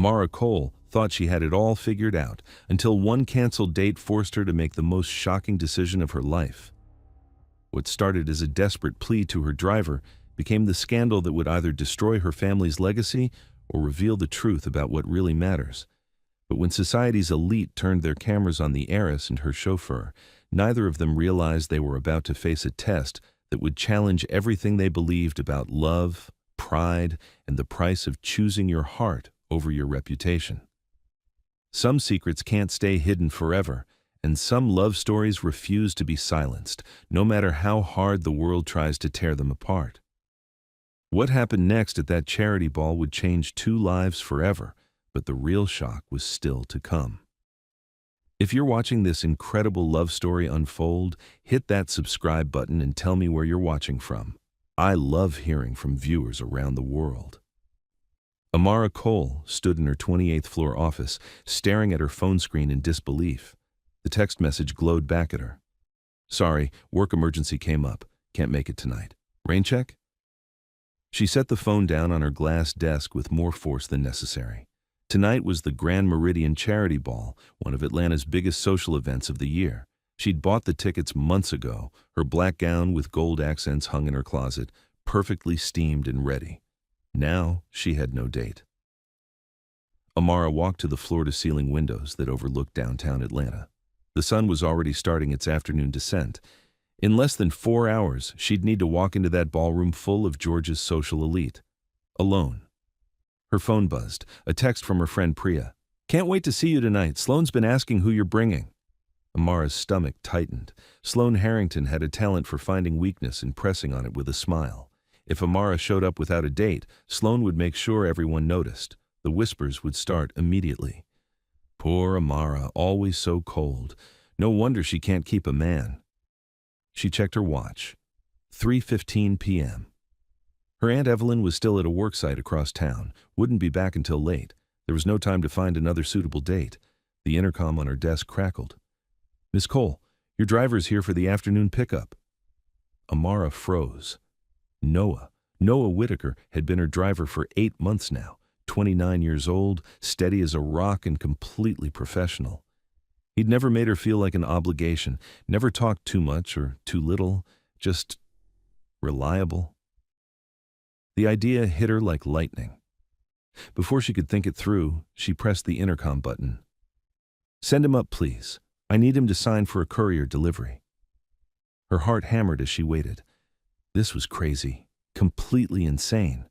Amara Cole thought she had it all figured out until one canceled date forced her to make the most shocking decision of her life. What started as a desperate plea to her driver became the scandal that would either destroy her family's legacy or reveal the truth about what really matters. But when society's elite turned their cameras on the heiress and her chauffeur, neither of them realized they were about to face a test that would challenge everything they believed about love, pride, and the price of choosing your heart over your reputation. Some secrets can't stay hidden forever, and some love stories refuse to be silenced, no matter how hard the world tries to tear them apart. What happened next at that charity ball would change two lives forever, but the real shock was still to come. If you're watching this incredible love story unfold, hit that subscribe button and tell me where you're watching from. I love hearing from viewers around the world. Amara Cole stood in her 28th floor office, staring at her phone screen in disbelief. The text message glowed back at her. "Sorry, work emergency came up. Can't make it tonight. Rain check?" She set the phone down on her glass desk with more force than necessary. Tonight was the Grand Meridian Charity Ball, one of Atlanta's biggest social events of the year. She'd bought the tickets months ago, her black gown with gold accents hung in her closet, perfectly steamed and ready. Now she had no date. Amara walked to the floor-to-ceiling windows that overlooked downtown Atlanta. The sun was already starting its afternoon descent. In less than 4 hours, she'd need to walk into that ballroom full of Georgia's social elite. Alone. Her phone buzzed, a text from her friend Priya. "Can't wait to see you tonight. Sloane's been asking who you're bringing." Amara's stomach tightened. Sloane Harrington had a talent for finding weakness and pressing on it with a smile. If Amara showed up without a date, Sloane would make sure everyone noticed. The whispers would start immediately. Poor Amara, always so cold. No wonder she can't keep a man. She checked her watch. 3:15 p.m. Her Aunt Evelyn was still at a worksite across town, wouldn't be back until late. There was no time to find another suitable date. The intercom on her desk crackled. "Miss Cole, your driver's here for the afternoon pickup." Amara froze. Noah Whitaker had been her driver for 8 months now, 29 years old, steady as a rock and completely professional. He'd never made her feel like an obligation, never talked too much or too little, just reliable. The idea hit her like lightning. Before she could think it through, she pressed the intercom button. "Send him up, please. I need him to sign for a courier delivery." Her heart hammered as she waited. This was crazy, completely insane.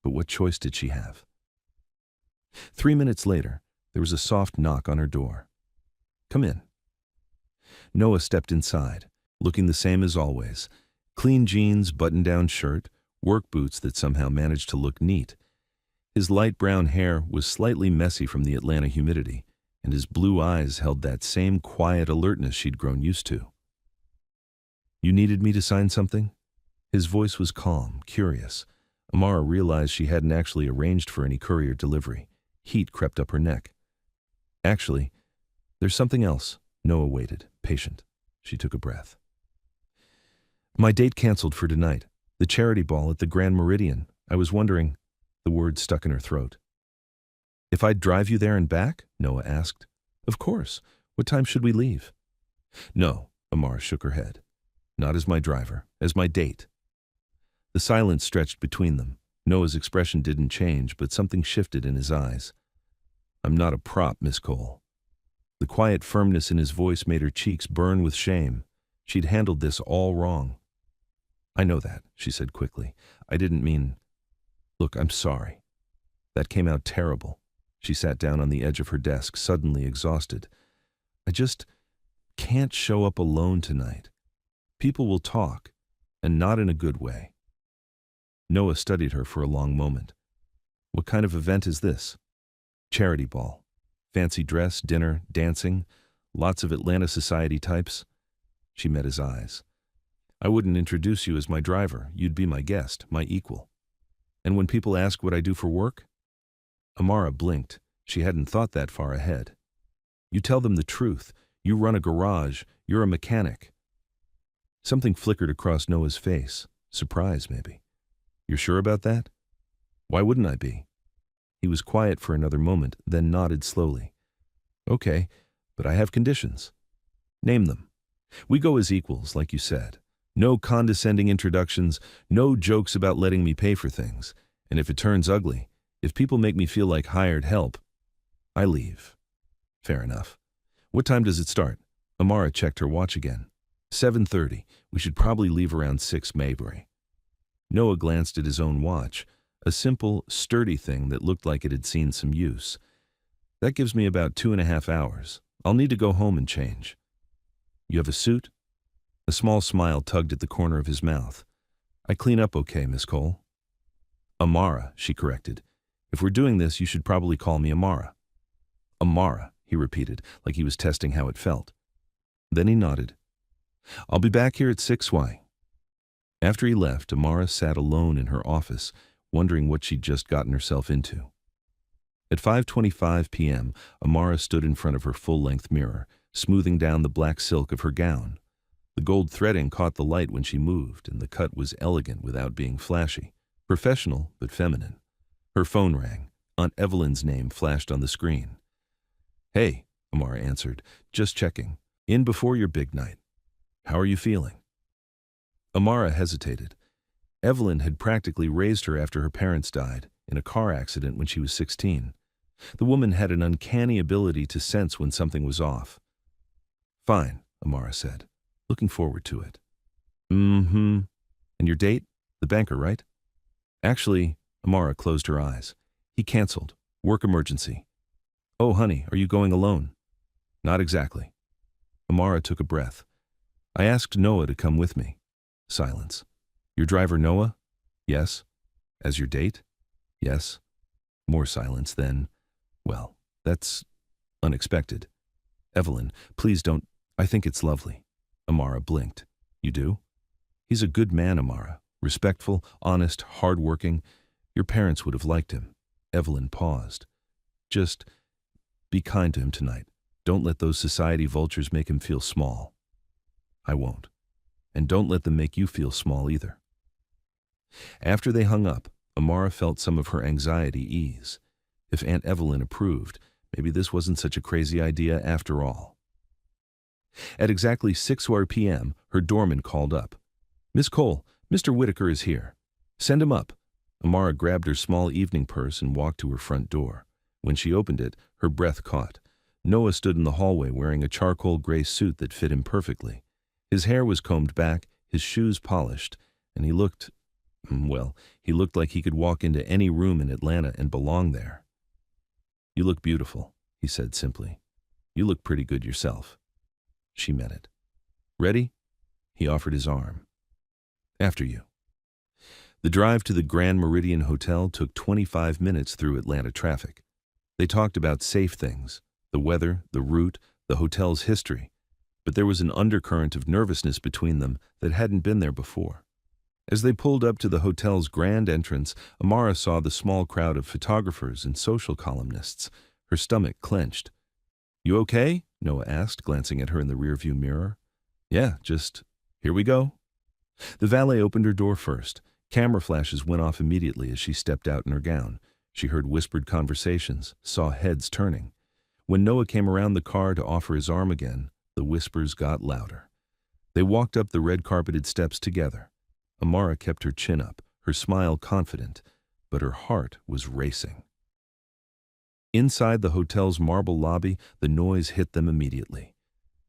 But what choice did she have? 3 minutes later, there was a soft knock on her door. "Come in." Noah stepped inside, looking the same as always. Clean jeans, button-down shirt, work boots that somehow managed to look neat. His light brown hair was slightly messy from the Atlanta humidity, and his blue eyes held that same quiet alertness she'd grown used to. "You needed me to sign something?" His voice was calm, curious. Amara realized she hadn't actually arranged for any courier delivery. Heat crept up her neck. "Actually, there's something else." Noah waited, patient. She took a breath. "My date canceled for tonight. The charity ball at the Grand Meridian. I was wondering..." The words stuck in her throat. "If I'd drive you there and back?" Noah asked. "Of course. What time should we leave?" "No," Amara shook her head. "Not as my driver, as my date." The silence stretched between them. Noah's expression didn't change, but something shifted in his eyes. "I'm not a prop, Miss Cole." The quiet firmness in his voice made her cheeks burn with shame. She'd handled this all wrong. "I know that," she said quickly. "I didn't mean... Look, I'm sorry. That came out terrible." She sat down on the edge of her desk, suddenly exhausted. "I just can't show up alone tonight. People will talk, and not in a good way." Noah studied her for a long moment. "What kind of event is this?" "Charity ball. Fancy dress, dinner, dancing, lots of Atlanta society types." She met his eyes. "I wouldn't introduce you as my driver. You'd be my guest, my equal. And when people ask what I do for work?" Amara blinked. She hadn't thought that far ahead. "You tell them the truth. You run a garage. You're a mechanic." Something flickered across Noah's face. Surprise, maybe. "You're sure about that?" "Why wouldn't I be?" He was quiet for another moment, then nodded slowly. Okay, but I have conditions. Name them. We go as equals, like you said. No condescending introductions, no jokes about letting me pay for things. And if it turns ugly, if people make me feel like hired help, I leave. Fair enough. What time does it start? Amara checked her watch again. 7:30. We should probably leave around 6 Maybury. Noah glanced at his own watch, a simple, sturdy thing that looked like it had seen some use. That gives me about 2.5 hours. I'll need to go home and change. You have a suit? A small smile tugged at the corner of his mouth. I clean up okay, Miss Cole. Amara, she corrected. If we're doing this, you should probably call me Amara. Amara, he repeated, like he was testing how it felt. Then he nodded. I'll be back here at 6Y. After he left, Amara sat alone in her office, wondering what she'd just gotten herself into. At 5:25 p.m., Amara stood in front of her full-length mirror, smoothing down the black silk of her gown. The gold threading caught the light when she moved, and the cut was elegant without being flashy. Professional, but feminine. Her phone rang. Aunt Evelyn's name flashed on the screen. Hey, Amara answered, just checking. In before your big night. How are you feeling? Amara hesitated. Evelyn had practically raised her after her parents died, in a car accident when she was 16. The woman had an uncanny ability to sense when something was off. Fine, Amara said. Looking forward to it. Mm-hmm. And your date? The banker, right? Actually, Amara closed her eyes. He canceled. Work emergency. Oh, honey, are you going alone? Not exactly. Amara took a breath. I asked Noah to come with me. Silence. Your driver Noah? Yes. As your date? Yes. More silence then. Well, that's unexpected. Evelyn, please don't. I think it's lovely. Amara blinked. You do? He's a good man, Amara. Respectful, honest, hard-working. Your parents would have liked him. Evelyn paused. Just be kind to him tonight. Don't let those society vultures make him feel small. I won't. And don't let them make you feel small either. After they hung up, Amara felt some of her anxiety ease. If Aunt Evelyn approved, maybe this wasn't such a crazy idea after all. At exactly 6 p.m., her doorman called up. Miss Cole, Mr. Whitaker is here. Send him up. Amara grabbed her small evening purse and walked to her front door. When she opened it, her breath caught. Noah stood in the hallway wearing a charcoal gray suit that fit him perfectly. His hair was combed back, his shoes polished, and he looked like he could walk into any room in Atlanta and belong there. You look beautiful, he said simply. You look pretty good yourself. She meant it. Ready? He offered his arm. After you. The drive to the Grand Meridian Hotel took 25 minutes through Atlanta traffic. They talked about safe things, the weather, the route, the hotel's history, but there was an undercurrent of nervousness between them that hadn't been there before. As they pulled up to the hotel's grand entrance, Amara saw the small crowd of photographers and social columnists. Her stomach clenched. You okay? Noah asked, glancing at her in the rearview mirror. Yeah, just, here we go. The valet opened her door first. Camera flashes went off immediately as she stepped out in her gown. She heard whispered conversations, saw heads turning. When Noah came around the car to offer his arm again, the whispers got louder. They walked up the red-carpeted steps together. Amara kept her chin up, her smile confident, but her heart was racing. Inside the hotel's marble lobby, the noise hit them immediately.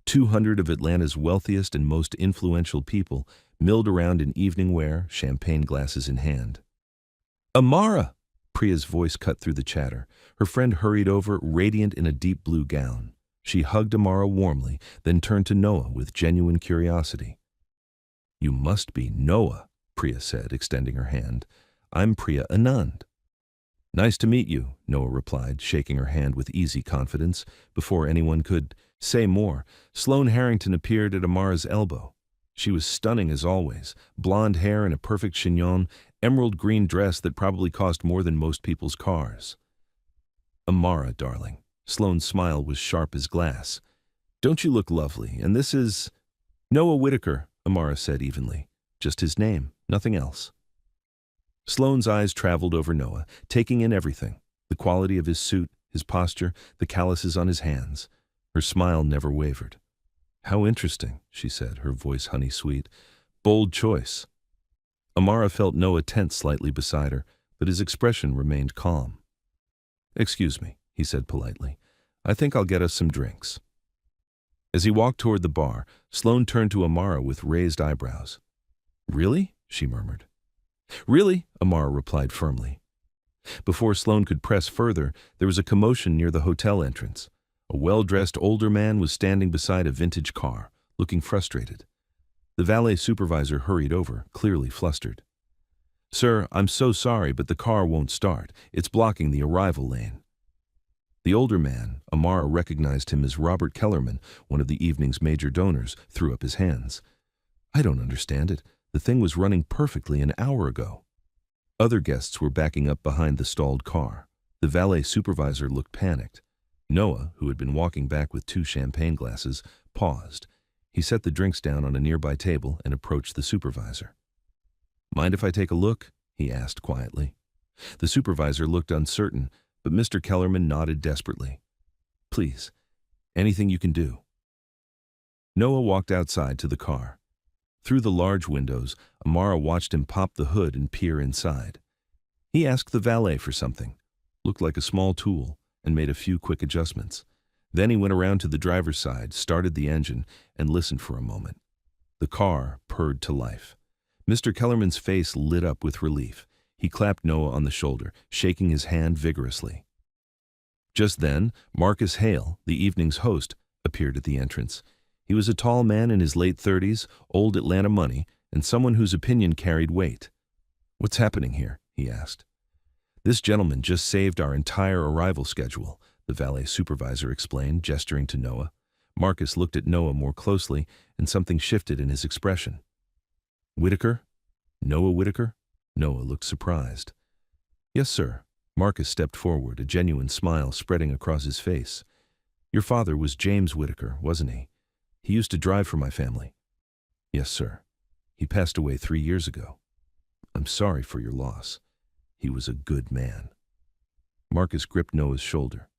200 of Atlanta's wealthiest and most influential people milled around in evening wear, champagne glasses in hand. Amara! Priya's voice cut through the chatter. Her friend hurried over, radiant in a deep blue gown. She hugged Amara warmly, then turned to Noah with genuine curiosity. You must be Noah, Priya said, extending her hand. I'm Priya Anand. Nice to meet you, Noah replied, shaking her hand with easy confidence. Before anyone could say more, Sloane Harrington appeared at Amara's elbow. She was stunning as always, blonde hair in a perfect chignon, emerald green dress that probably cost more than most people's cars. Amara, darling. Sloane's smile was sharp as glass. Don't you look lovely? And this is Noah Whitaker, Amara said evenly. Just his name, nothing else. Sloane's eyes traveled over Noah, taking in everything. The The quality of his suit, his posture, the calluses on his hands. Her smile never wavered. "How interesting," she said, her voice honey-sweet. "Bold choice." Amara felt Noah tense slightly beside her, but his expression remained calm. "Excuse me," he said politely. "I think I'll get us some drinks." As he walked toward the bar, Sloane turned to Amara with raised eyebrows. "Really?" she murmured. "Really?" Amara replied firmly. Before Sloane could press further, there was a commotion near the hotel entrance. A well-dressed older man was standing beside a vintage car, looking frustrated. The valet supervisor hurried over, clearly flustered. "Sir, I'm so sorry, but the car won't start. It's blocking the arrival lane." The older man, Amara recognized him as Robert Kellerman, one of the evening's major donors, threw up his hands. "I don't understand it. The thing was running perfectly an hour ago." Other guests were backing up behind the stalled car. The valet supervisor looked panicked. Noah, who had been walking back with 2 champagne glasses, paused. He set the drinks down on a nearby table and approached the supervisor. "Mind if I take a look?" he asked quietly. The supervisor looked uncertain, but Mr. Kellerman nodded desperately. "Please, anything you can do." Noah walked outside to the car. Through the large windows, Amara watched him pop the hood and peer inside. He asked the valet for something, looked like a small tool, and made a few quick adjustments. Then he went around to the driver's side, started the engine, and listened for a moment. The car purred to life. Mr. Kellerman's face lit up with relief. He clapped Noah on the shoulder, shaking his hand vigorously. Just then, Marcus Hale, the evening's host, appeared at the entrance. He was a tall man in his late 30s, old Atlanta money, and someone whose opinion carried weight. "What's happening here?" he asked. "This gentleman just saved our entire arrival schedule," the valet supervisor explained, gesturing to Noah. Marcus looked at Noah more closely, and something shifted in his expression. "Whitaker? Noah Whitaker?" Noah looked surprised. "Yes, sir." Marcus stepped forward, a genuine smile spreading across his face. "Your father was James Whitaker, wasn't he? He used to drive for my family." "Yes, sir. He passed away 3 years ago." "I'm sorry for your loss. He was a good man." Marcus gripped Noah's shoulder.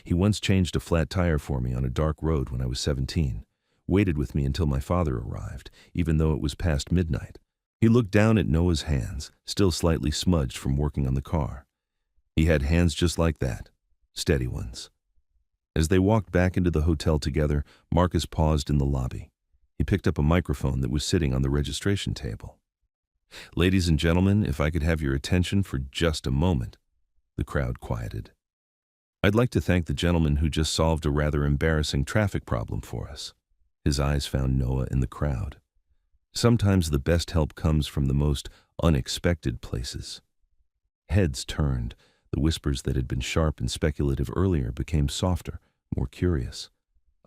"He once changed a flat tire for me on a dark road when I was 17, waited with me until my father arrived, even though it was past midnight." He looked down at Noah's hands, still slightly smudged from working on the car. He had hands just like that, steady ones. As they walked back into the hotel together, Marcus paused in the lobby. He picked up a microphone that was sitting on the registration table. "Ladies and gentlemen, if I could have your attention for just a moment." The crowd quieted. "I'd like to thank the gentleman who just solved a rather embarrassing traffic problem for us." His eyes found Noah in the crowd. Sometimes the best help comes from the most unexpected places. Heads turned. The whispers that had been sharp and speculative earlier became softer, more curious.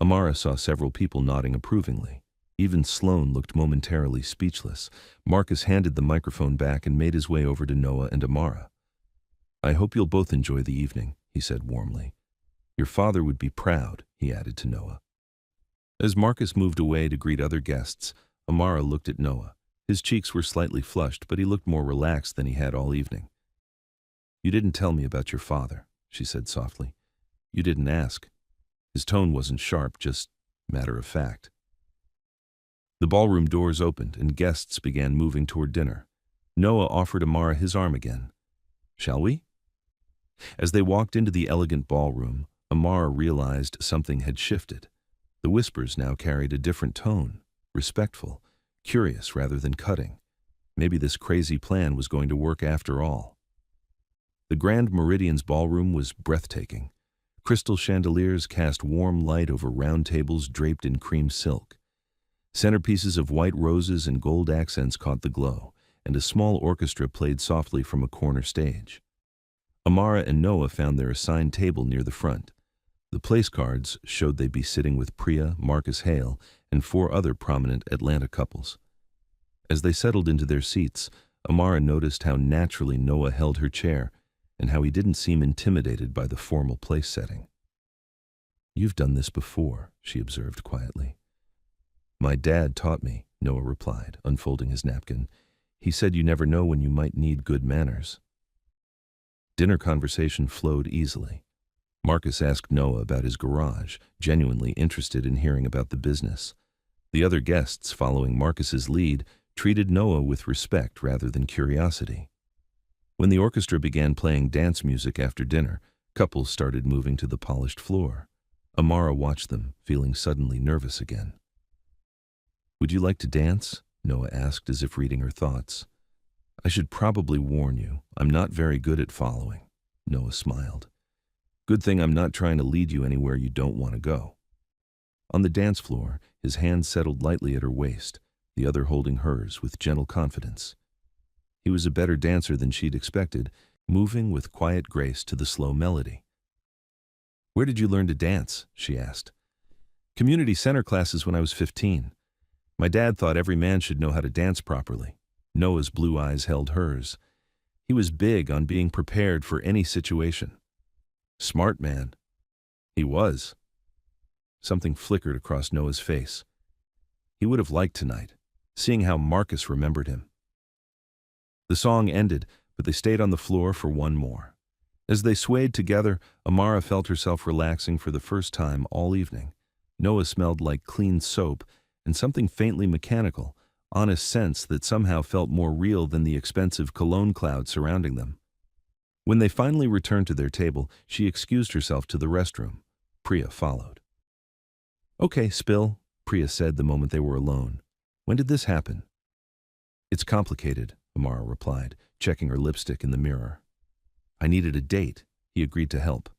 Amara saw several people nodding approvingly. Even Sloane looked momentarily speechless. Marcus handed the microphone back and made his way over to Noah and Amara. "I hope you'll both enjoy the evening," he said warmly. "Your father would be proud," he added to Noah. As Marcus moved away to greet other guests, Amara looked at Noah. His cheeks were slightly flushed, but he looked more relaxed than he had all evening. "You didn't tell me about your father," she said softly. "You didn't ask." His tone wasn't sharp, just matter of fact. The ballroom doors opened, and guests began moving toward dinner. Noah offered Amara his arm again. "Shall we?" As they walked into the elegant ballroom, Amara realized something had shifted. The whispers now carried a different tone, respectful, curious rather than cutting. Maybe this crazy plan was going to work after all. The Grand Meridian's ballroom was breathtaking. Crystal chandeliers cast warm light over round tables draped in cream silk. Centerpieces of white roses and gold accents caught the glow, and a small orchestra played softly from a corner stage. Amara and Noah found their assigned table near the front. The place cards showed they'd be sitting with Priya, Marcus Hale, and 4 other prominent Atlanta couples. As they settled into their seats, Amara noticed how naturally Noah held her chair and how he didn't seem intimidated by the formal place setting. "You've done this before," she observed quietly. "My dad taught me," Noah replied, unfolding his napkin. "He said you never know when you might need good manners." Dinner conversation flowed easily. Marcus asked Noah about his garage, genuinely interested in hearing about the business. The other guests, following Marcus's lead, treated Noah with respect rather than curiosity. When the orchestra began playing dance music after dinner, couples started moving to the polished floor. Amara watched them, feeling suddenly nervous again. "Would you like to dance?" Noah asked, as if reading her thoughts. "I should probably warn you, I'm not very good at following." Noah smiled. "Good thing I'm not trying to lead you anywhere you don't want to go." On the dance floor, his hand settled lightly at her waist, the other holding hers with gentle confidence. He was a better dancer than she'd expected, moving with quiet grace to the slow melody. "Where did you learn to dance?" she asked. "Community center classes when I was 15. My dad thought every man should know how to dance properly." Noah's blue eyes held hers. He was big on being prepared for any situation. "Smart man." He was. Something flickered across Noah's face. He would have liked tonight, seeing how Marcus remembered him. The song ended, but they stayed on the floor for one more. As they swayed together, Amara felt herself relaxing for the first time all evening. Noah smelled like clean soap and something faintly mechanical, honest scents that somehow felt more real than the expensive cologne cloud surrounding them. When they finally returned to their table, she excused herself to the restroom. Priya followed. "Okay, spill," Priya said the moment they were alone. "When did this happen?" "It's complicated," Amara replied, checking her lipstick in the mirror. "I needed a date." He agreed to help.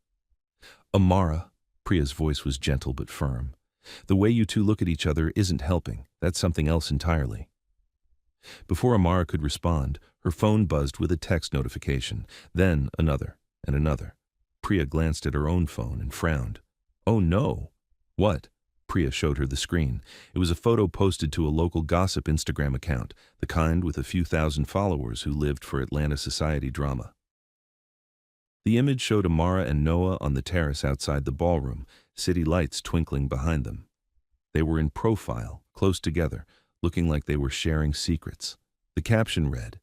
"Amara," Priya's voice was gentle but firm. "The way you two look at each other isn't helping. That's something else entirely." Before Amara could respond, her phone buzzed with a text notification, then another and another. Priya glanced at her own phone and frowned. "Oh no." "What?" Priya showed her the screen. It was a photo posted to a local gossip Instagram account, the kind with a few thousand followers who lived for Atlanta society drama. The image showed Amara and Noah on the terrace outside the ballroom, city lights twinkling behind them. They were in profile, close together, looking like they were sharing secrets. The caption read,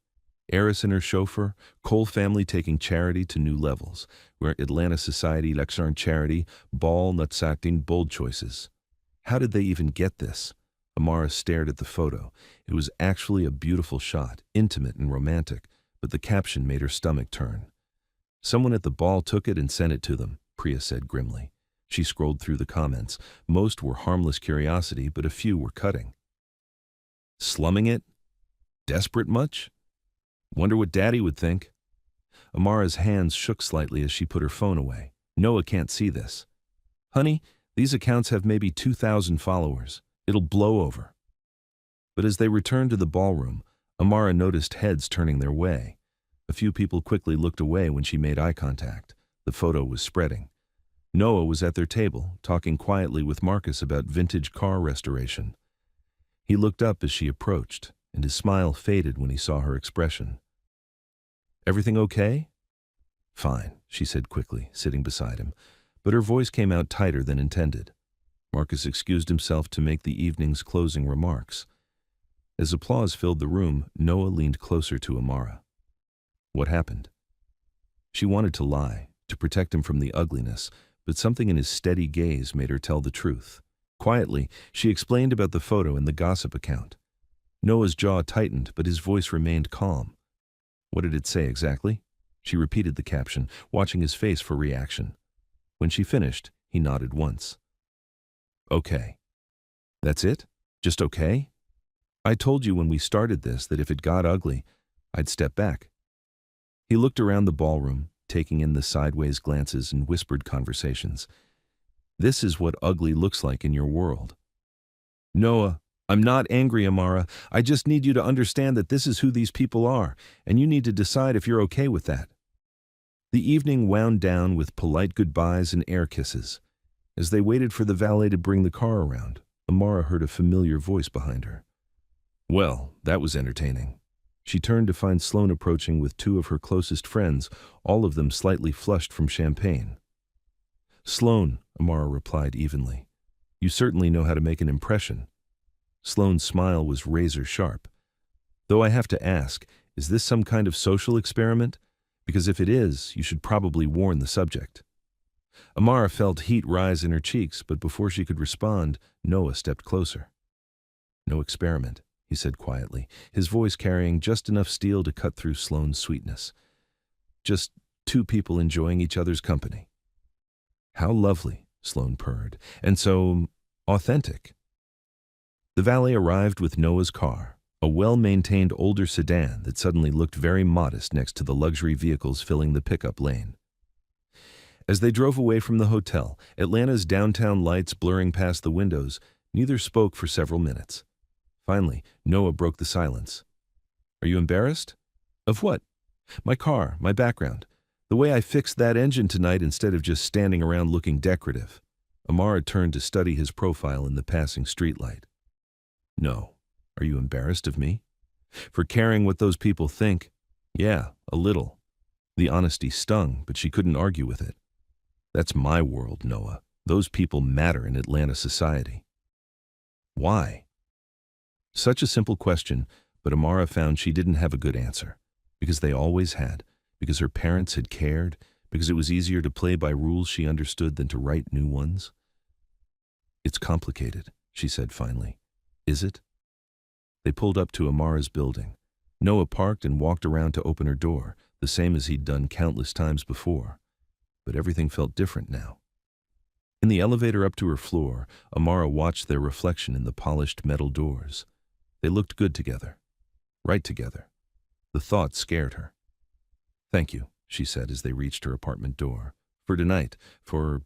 "Heiress and her chauffeur, Cole family taking charity to new levels, where Atlanta society Lexarn charity, ball nutsacting bold choices." How did they even get this? Amara stared at the photo. It was actually a beautiful shot, intimate and romantic, but the caption made her stomach turn. "Someone at the ball took it and sent it to them," Priya said grimly. She scrolled through the comments. Most were harmless curiosity, but a few were cutting. "Slumming it? Desperate much? Wonder what Daddy would think." Amara's hands shook slightly as she put her phone away. "Noah can't see this." "Honey, these accounts have maybe 2,000 followers. It'll blow over." But as they returned to the ballroom, Amara noticed heads turning their way. A few people quickly looked away when she made eye contact. The photo was spreading. Noah was at their table, talking quietly with Marcus about vintage car restoration. He looked up as she approached, and his smile faded when he saw her expression. "Everything okay?" "Fine," she said quickly, sitting beside him, but her voice came out tighter than intended. Marcus excused himself to make the evening's closing remarks. As applause filled the room, Noah leaned closer to Amara. "What happened?" She wanted to lie, to protect him from the ugliness, but something in his steady gaze made her tell the truth. Quietly, she explained about the photo in the gossip account. Noah's jaw tightened, but his voice remained calm. "What did it say exactly?" She repeated the caption, watching his face for reaction. When she finished, he nodded once. "Okay. That's it? Just okay? I told you when we started this that if it got ugly, I'd step back." He looked around the ballroom, taking in the sideways glances and whispered conversations. "This is what ugly looks like in your world." "Noah, I'm not angry, Amara. I just need you to understand that this is who these people are, and you need to decide if you're okay with that." The evening wound down with polite goodbyes and air kisses. As they waited for the valet to bring the car around, Amara heard a familiar voice behind her. "Well, that was entertaining." She turned to find Sloane approaching with two of her closest friends, all of them slightly flushed from champagne. "Sloane," Amara replied evenly, "you certainly know how to make an impression." Sloane's smile was razor sharp. "Though I have to ask, is this some kind of social experiment? Because if it is, you should probably warn the subject. Amara felt heat rise in her cheeks, but before she could respond, Noah stepped closer. No experiment, he said quietly, his voice carrying just enough steel to cut through Sloane's sweetness. Just two people enjoying each other's company. How lovely, Sloane purred, and so authentic. The valet arrived with Noah's car, a well-maintained older sedan that suddenly looked very modest next to the luxury vehicles filling the pickup lane. As they drove away from the hotel, Atlanta's downtown lights blurring past the windows, neither spoke for several minutes. Finally, Noah broke the silence. Are you embarrassed? Of what? My car, my background. The way I fixed that engine tonight instead of just standing around looking decorative. Amara turned to study his profile in the passing streetlight. No. Are you embarrassed of me? For caring what those people think? Yeah, a little. The honesty stung, but she couldn't argue with it. That's my world, Noah. Those people matter in Atlanta society. Why? Such a simple question, but Amara found she didn't have a good answer. Because they always had. Because her parents had cared. Because it was easier to play by rules she understood than to write new ones. It's complicated, she said finally. Is it? They pulled up to Amara's building. Noah parked and walked around to open her door, the same as he'd done countless times before. But everything felt different now. In the elevator up to her floor, Amara watched their reflection in the polished metal doors. They looked good together. Right together. The thought scared her. Thank you, she said as they reached her apartment door. For tonight, for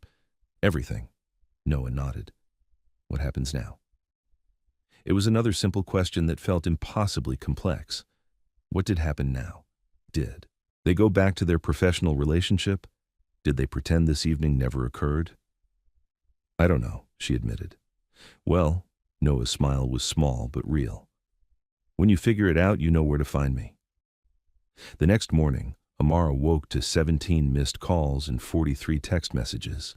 everything. Noah nodded. What happens now? It was another simple question that felt impossibly complex. What did happen now? Did they go back to their professional relationship? Did they pretend this evening never occurred? I don't know, she admitted. Well, Noah's smile was small but real. When you figure it out, you know where to find me. The next morning, Amara woke to 17 missed calls and 43 text messages.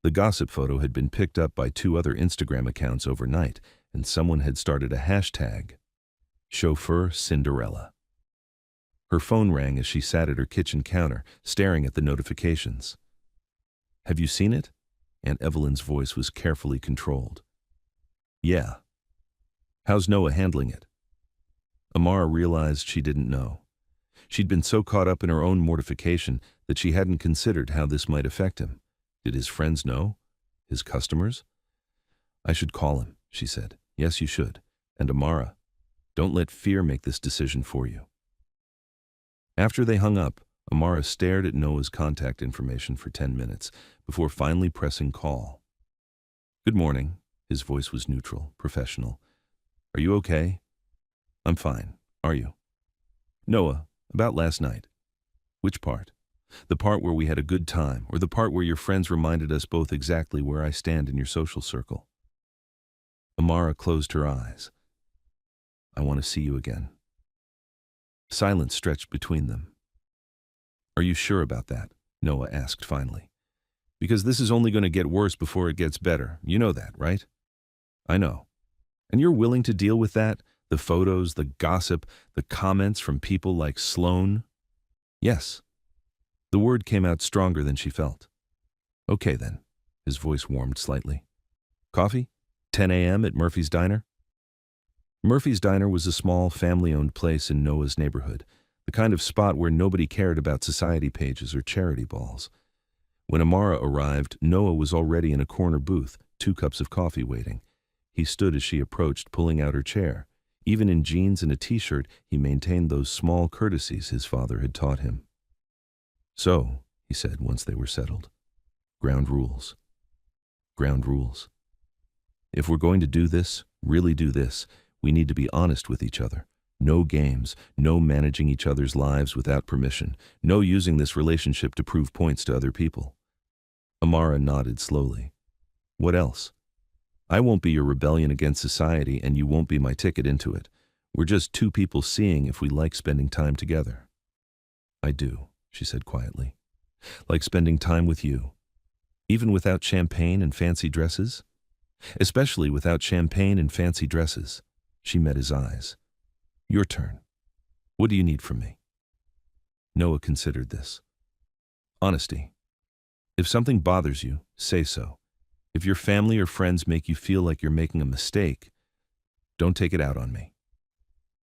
The gossip photo had been picked up by 2 other Instagram accounts overnight, and someone had started a hashtag, Chauffeur Cinderella. Her phone rang as she sat at her kitchen counter, staring at the notifications. Have you seen it? Aunt Evelyn's voice was carefully controlled. Yeah. How's Noah handling it? Amara realized she didn't know. She'd been so caught up in her own mortification that she hadn't considered how this might affect him. Did his friends know? His customers? I should call him, she said. Yes, you should. And Amara, don't let fear make this decision for you. After they hung up, Amara stared at Noah's contact information for 10 minutes before finally pressing call. Good morning. His voice was neutral, professional. Are you okay? I'm fine. Are you? Noah, about last night. Which part? The part where we had a good time, or the part where your friends reminded us both exactly where I stand in your social circle? Amara closed her eyes. I want to see you again. Silence stretched between them. Are you sure about that? Noah asked finally. Because this is only going to get worse before it gets better. You know that, right? I know. And you're willing to deal with that? The photos, the gossip, the comments from people like Sloane? Yes. The word came out stronger than she felt. Okay then. His voice warmed slightly. Coffee? 10 a.m. at Murphy's Diner? Murphy's Diner was a small, family-owned place in Noah's neighborhood, the kind of spot where nobody cared about society pages or charity balls. When Amara arrived, Noah was already in a corner booth, 2 cups of coffee waiting. He stood as she approached, pulling out her chair. Even in jeans and a t-shirt, he maintained those small courtesies his father had taught him. So, he said once they were settled, ground rules. Ground rules. If we're going to do this, really do this, we need to be honest with each other. No games, no managing each other's lives without permission, no using this relationship to prove points to other people. Amara nodded slowly. What else? I won't be your rebellion against society, and you won't be my ticket into it. We're just 2 people seeing if we like spending time together. I do, she said quietly. Like spending time with you. Even without champagne and fancy dresses? Especially without champagne and fancy dresses. She met his eyes. Your turn. What do you need from me? Noah considered this. Honesty. If something bothers you, say so. If your family or friends make you feel like you're making a mistake, don't take it out on me.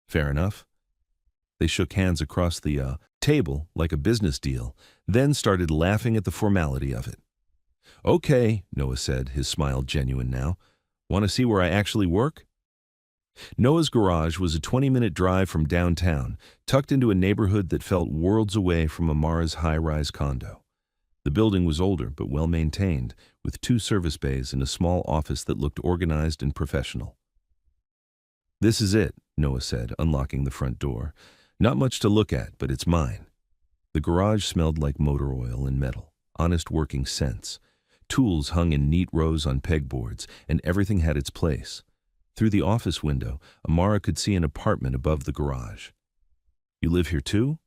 Fair enough? They shook hands across the table like a business deal, then started laughing at the formality of it. Okay, Noah said, his smile genuine now. Want to see where I actually work? Noah's garage was a 20-minute drive from downtown, tucked into a neighborhood that felt worlds away from Amara's high-rise condo. The building was older but well-maintained, with 2 service bays and a small office that looked organized and professional. This is it, Noah said, unlocking the front door. Not much to look at, but it's mine. The garage smelled like motor oil and metal, honest working sense. Tools hung in neat rows on pegboards, and everything had its place. Through the office window, Amara could see an apartment above the garage. You live here too?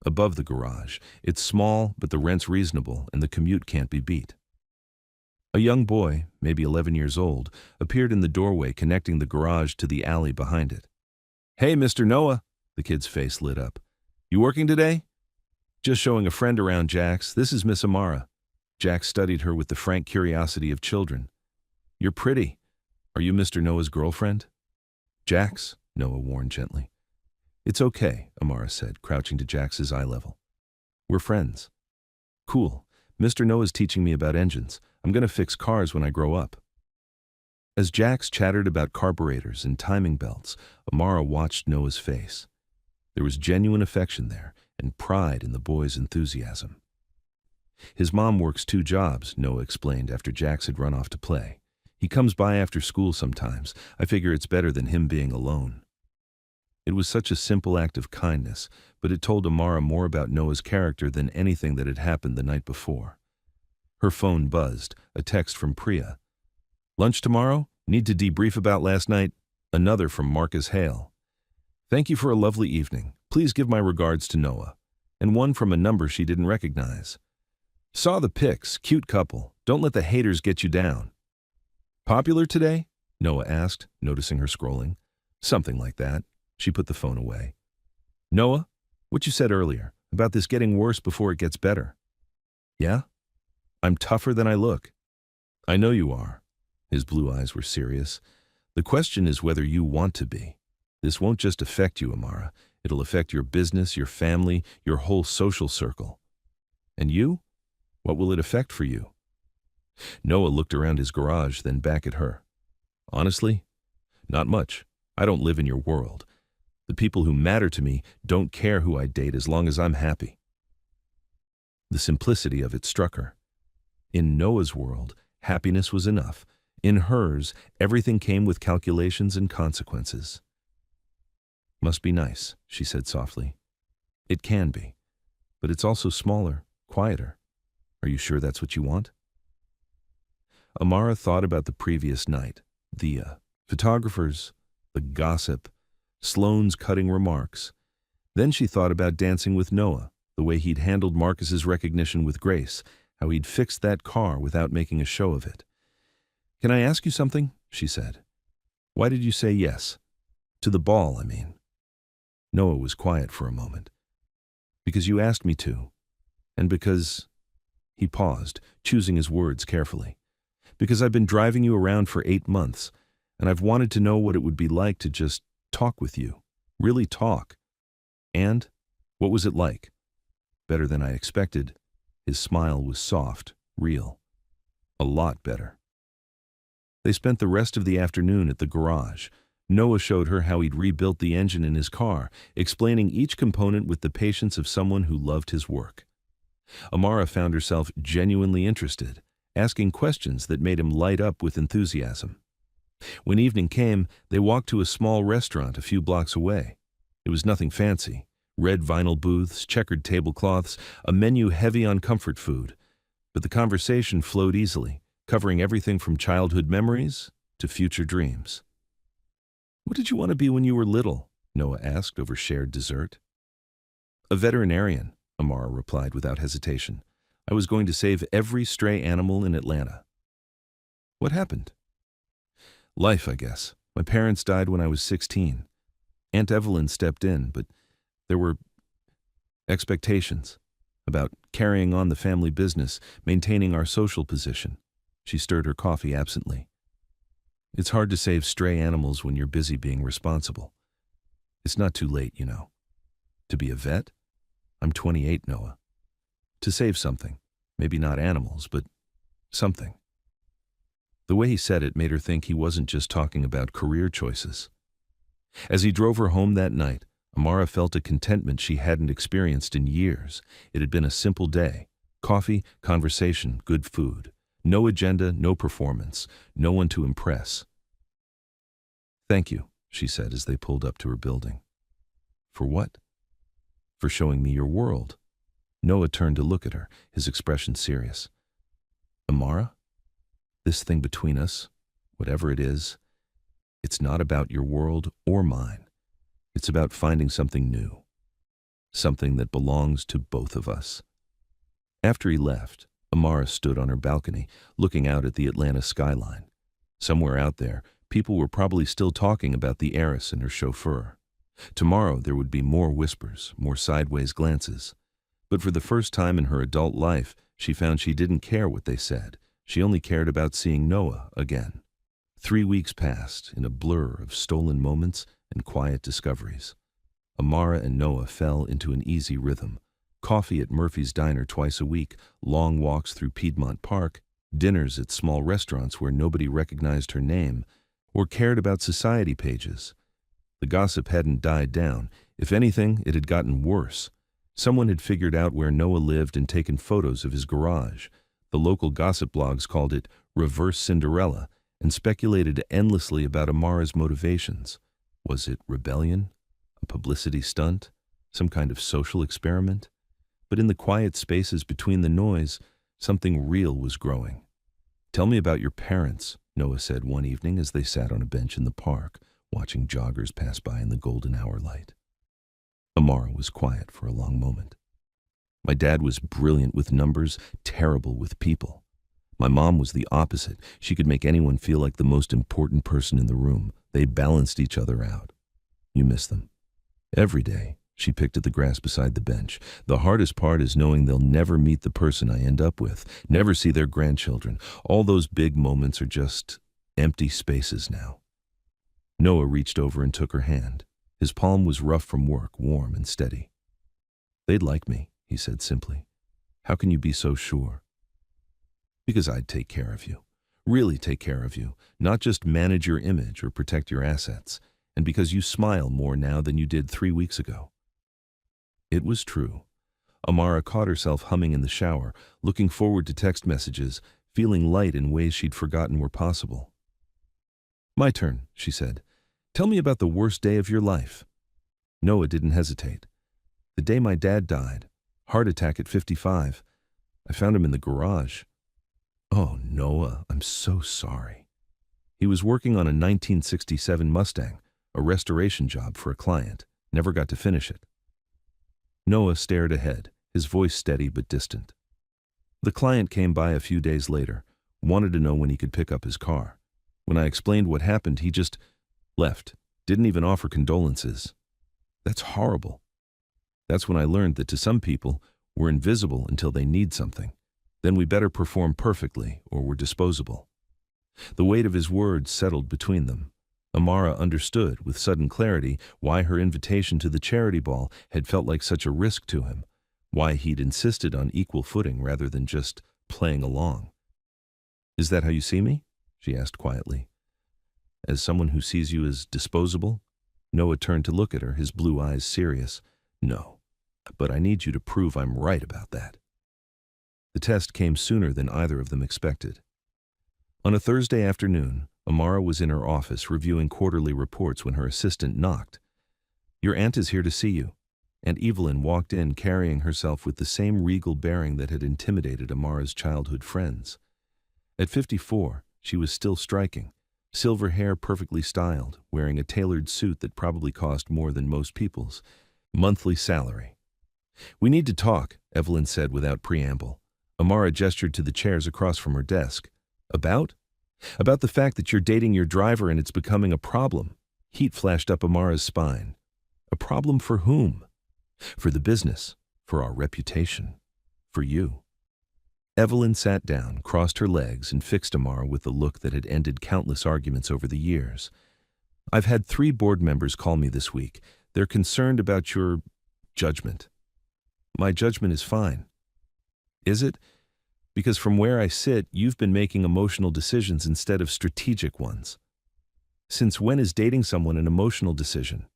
Above the garage. It's small, but the rent's reasonable, and the commute can't be beat. A young boy, maybe 11 years old, appeared in the doorway connecting the garage to the alley behind it. Hey, Mr. Noah, the kid's face lit up. You working today? Just showing a friend around, Jax. This is Miss Amara. Jax studied her with the frank curiosity of children. You're pretty. Are you Mr. Noah's girlfriend? Jax, Noah warned gently. It's okay, Amara said, crouching to Jax's eye level. We're friends. Cool. Mr. Noah's teaching me about engines. I'm going to fix cars when I grow up. As Jax chattered about carburetors and timing belts, Amara watched Noah's face. There was genuine affection there and pride in the boy's enthusiasm. His mom works 2 jobs, Noah explained after Jax had run off to play. He comes by after school sometimes. I figure it's better than him being alone. It was such a simple act of kindness, but it told Amara more about Noah's character than anything that had happened the night before. Her phone buzzed, a text from Priya. Lunch tomorrow? Need to debrief about last night? Another from Marcus Hale. Thank you for a lovely evening. Please give my regards to Noah. And one from a number she didn't recognize. Saw the pics, cute couple. Don't let the haters get you down. Popular today? Noah asked, noticing her scrolling. Something like that. She put the phone away. Noah, what you said earlier, about this getting worse before it gets better. Yeah? I'm tougher than I look. I know you are. His blue eyes were serious. The question is whether you want to be. This won't just affect you, Amara. It'll affect your business, your family, your whole social circle. And you? What will it affect for you? Noah looked around his garage, then back at her. Honestly, not much. I don't live in your world. The people who matter to me don't care who I date as long as I'm happy. The simplicity of it struck her. In Noah's world, happiness was enough. In hers, everything came with calculations and consequences. Must be nice, she said softly. It can be, but it's also smaller, quieter. Are you sure that's what you want? Amara thought about the previous night, the photographers, the gossip, Sloane's cutting remarks. Then she thought about dancing with Noah, the way he'd handled Marcus's recognition with grace, how he'd fixed that car without making a show of it. Can I ask you something? She said. Why did you say yes? To the ball, I mean. Noah was quiet for a moment. Because you asked me to. And because... He paused, choosing his words carefully. Because I've been driving you around for 8 months, and I've wanted to know what it would be like to just talk with you. Really talk. And? What was it like? Better than I expected. His smile was soft, real. A lot better. They spent the rest of the afternoon at the garage. Noah showed her how he'd rebuilt the engine in his car, explaining each component with the patience of someone who loved his work. Amara found herself genuinely interested, asking questions that made him light up with enthusiasm. When evening came, they walked to a small restaurant a few blocks away. It was nothing fancy. Red vinyl booths, checkered tablecloths, a menu heavy on comfort food. But the conversation flowed easily, covering everything from childhood memories to future dreams. What did you want to be when you were little? Noah asked over shared dessert. A veterinarian, Amara replied without hesitation. I was going to save every stray animal in Atlanta. What happened? Life, I guess. My parents died when I was 16. Aunt Evelyn stepped in, but there were Expectations. About carrying on the family business, maintaining our social position. She stirred her coffee absently. It's hard to save stray animals when you're busy being responsible. It's not too late, you know. To be a vet? I'm 28, Noah. To save something. Maybe not animals, but something. The way he said it made her think he wasn't just talking about career choices. As he drove her home that night, Amara felt a contentment she hadn't experienced in years. It had been a simple day. Coffee, conversation, good food. No agenda, no performance, no one to impress. Thank you, she said as they pulled up to her building. For what? For showing me your world. Noah turned to look at her, his expression serious. Amara, this thing between us, whatever it is, it's not about your world or mine. It's about finding something new, something that belongs to both of us. After he left, Amara stood on her balcony, looking out at the Atlanta skyline. Somewhere out there, people were probably still talking about the heiress and her chauffeur. Tomorrow there would be more whispers, more sideways glances. But for the first time in her adult life, she found she didn't care what they said. She only cared about seeing Noah again. 3 weeks passed in a blur of stolen moments and quiet discoveries. Amara and Noah fell into an easy rhythm. Coffee at Murphy's Diner twice a week, long walks through Piedmont Park, dinners at small restaurants where nobody recognized her name or cared about society pages. The gossip hadn't died down. If anything, it had gotten worse. Someone had figured out where Noah lived and taken photos of his garage. The local gossip blogs called it Reverse Cinderella and speculated endlessly about Amara's motivations. Was it rebellion? A publicity stunt? Some kind of social experiment? But in the quiet spaces between the noise, something real was growing. Tell me about your parents, Noah said one evening as they sat on a bench in the park, watching joggers pass by in the golden hour light. Amara was quiet for a long moment. My dad was brilliant with numbers, terrible with people. My mom was the opposite. She could make anyone feel like the most important person in the room. They balanced each other out. You miss them. Every day, she picked at the grass beside the bench. The hardest part is knowing they'll never meet the person I end up with, never see their grandchildren. All those big moments are just empty spaces now. Noah reached over and took her hand. His palm was rough from work, warm and steady. They'd like me, he said simply. How can you be so sure? Because I'd take care of you. Really take care of you. Not just manage your image or protect your assets. And because you smile more now than you did 3 weeks ago. It was true. Amara caught herself humming in the shower, looking forward to text messages, feeling light in ways she'd forgotten were possible. My turn, she said. Tell me about the worst day of your life. Noah didn't hesitate. The day my dad died. Heart attack at 55. I found him in the garage. Oh, Noah, I'm so sorry. He was working on a 1967 Mustang, a restoration job for a client. Never got to finish it. Noah stared ahead, his voice steady but distant. The client came by a few days later, wanted to know when he could pick up his car. When I explained what happened, he just left, didn't even offer condolences. That's horrible. That's when I learned that to some people, we're invisible until they need something. Then we better perform perfectly or we're disposable. The weight of his words settled between them. Amara understood with sudden clarity why her invitation to the charity ball had felt like such a risk to him, why he'd insisted on equal footing rather than just playing along. Is that how you see me? She asked quietly. As someone who sees you as disposable? Noah turned to look at her, his blue eyes serious. No, but I need you to prove I'm right about that. The test came sooner than either of them expected. On a Thursday afternoon, Amara was in her office reviewing quarterly reports when her assistant knocked. Your aunt is here to see you. And Evelyn walked in carrying herself with the same regal bearing that had intimidated Amara's childhood friends. At 54, she was still striking, silver hair perfectly styled, wearing a tailored suit that probably cost more than most people's. Monthly salary. We need to talk, Evelyn said without preamble. Amara gestured to the chairs across from her desk. About? About the fact that you're dating your driver and it's becoming a problem. Heat flashed up Amara's spine. A problem for whom? For the business. For our reputation. For you. Evelyn sat down, crossed her legs, and fixed Amara with the look that had ended countless arguments over the years. I've had 3 board members call me this week. They're concerned about your judgment. My judgment is fine. Is it? Because from where I sit, you've been making emotional decisions instead of strategic ones. Since when is dating someone an emotional decision?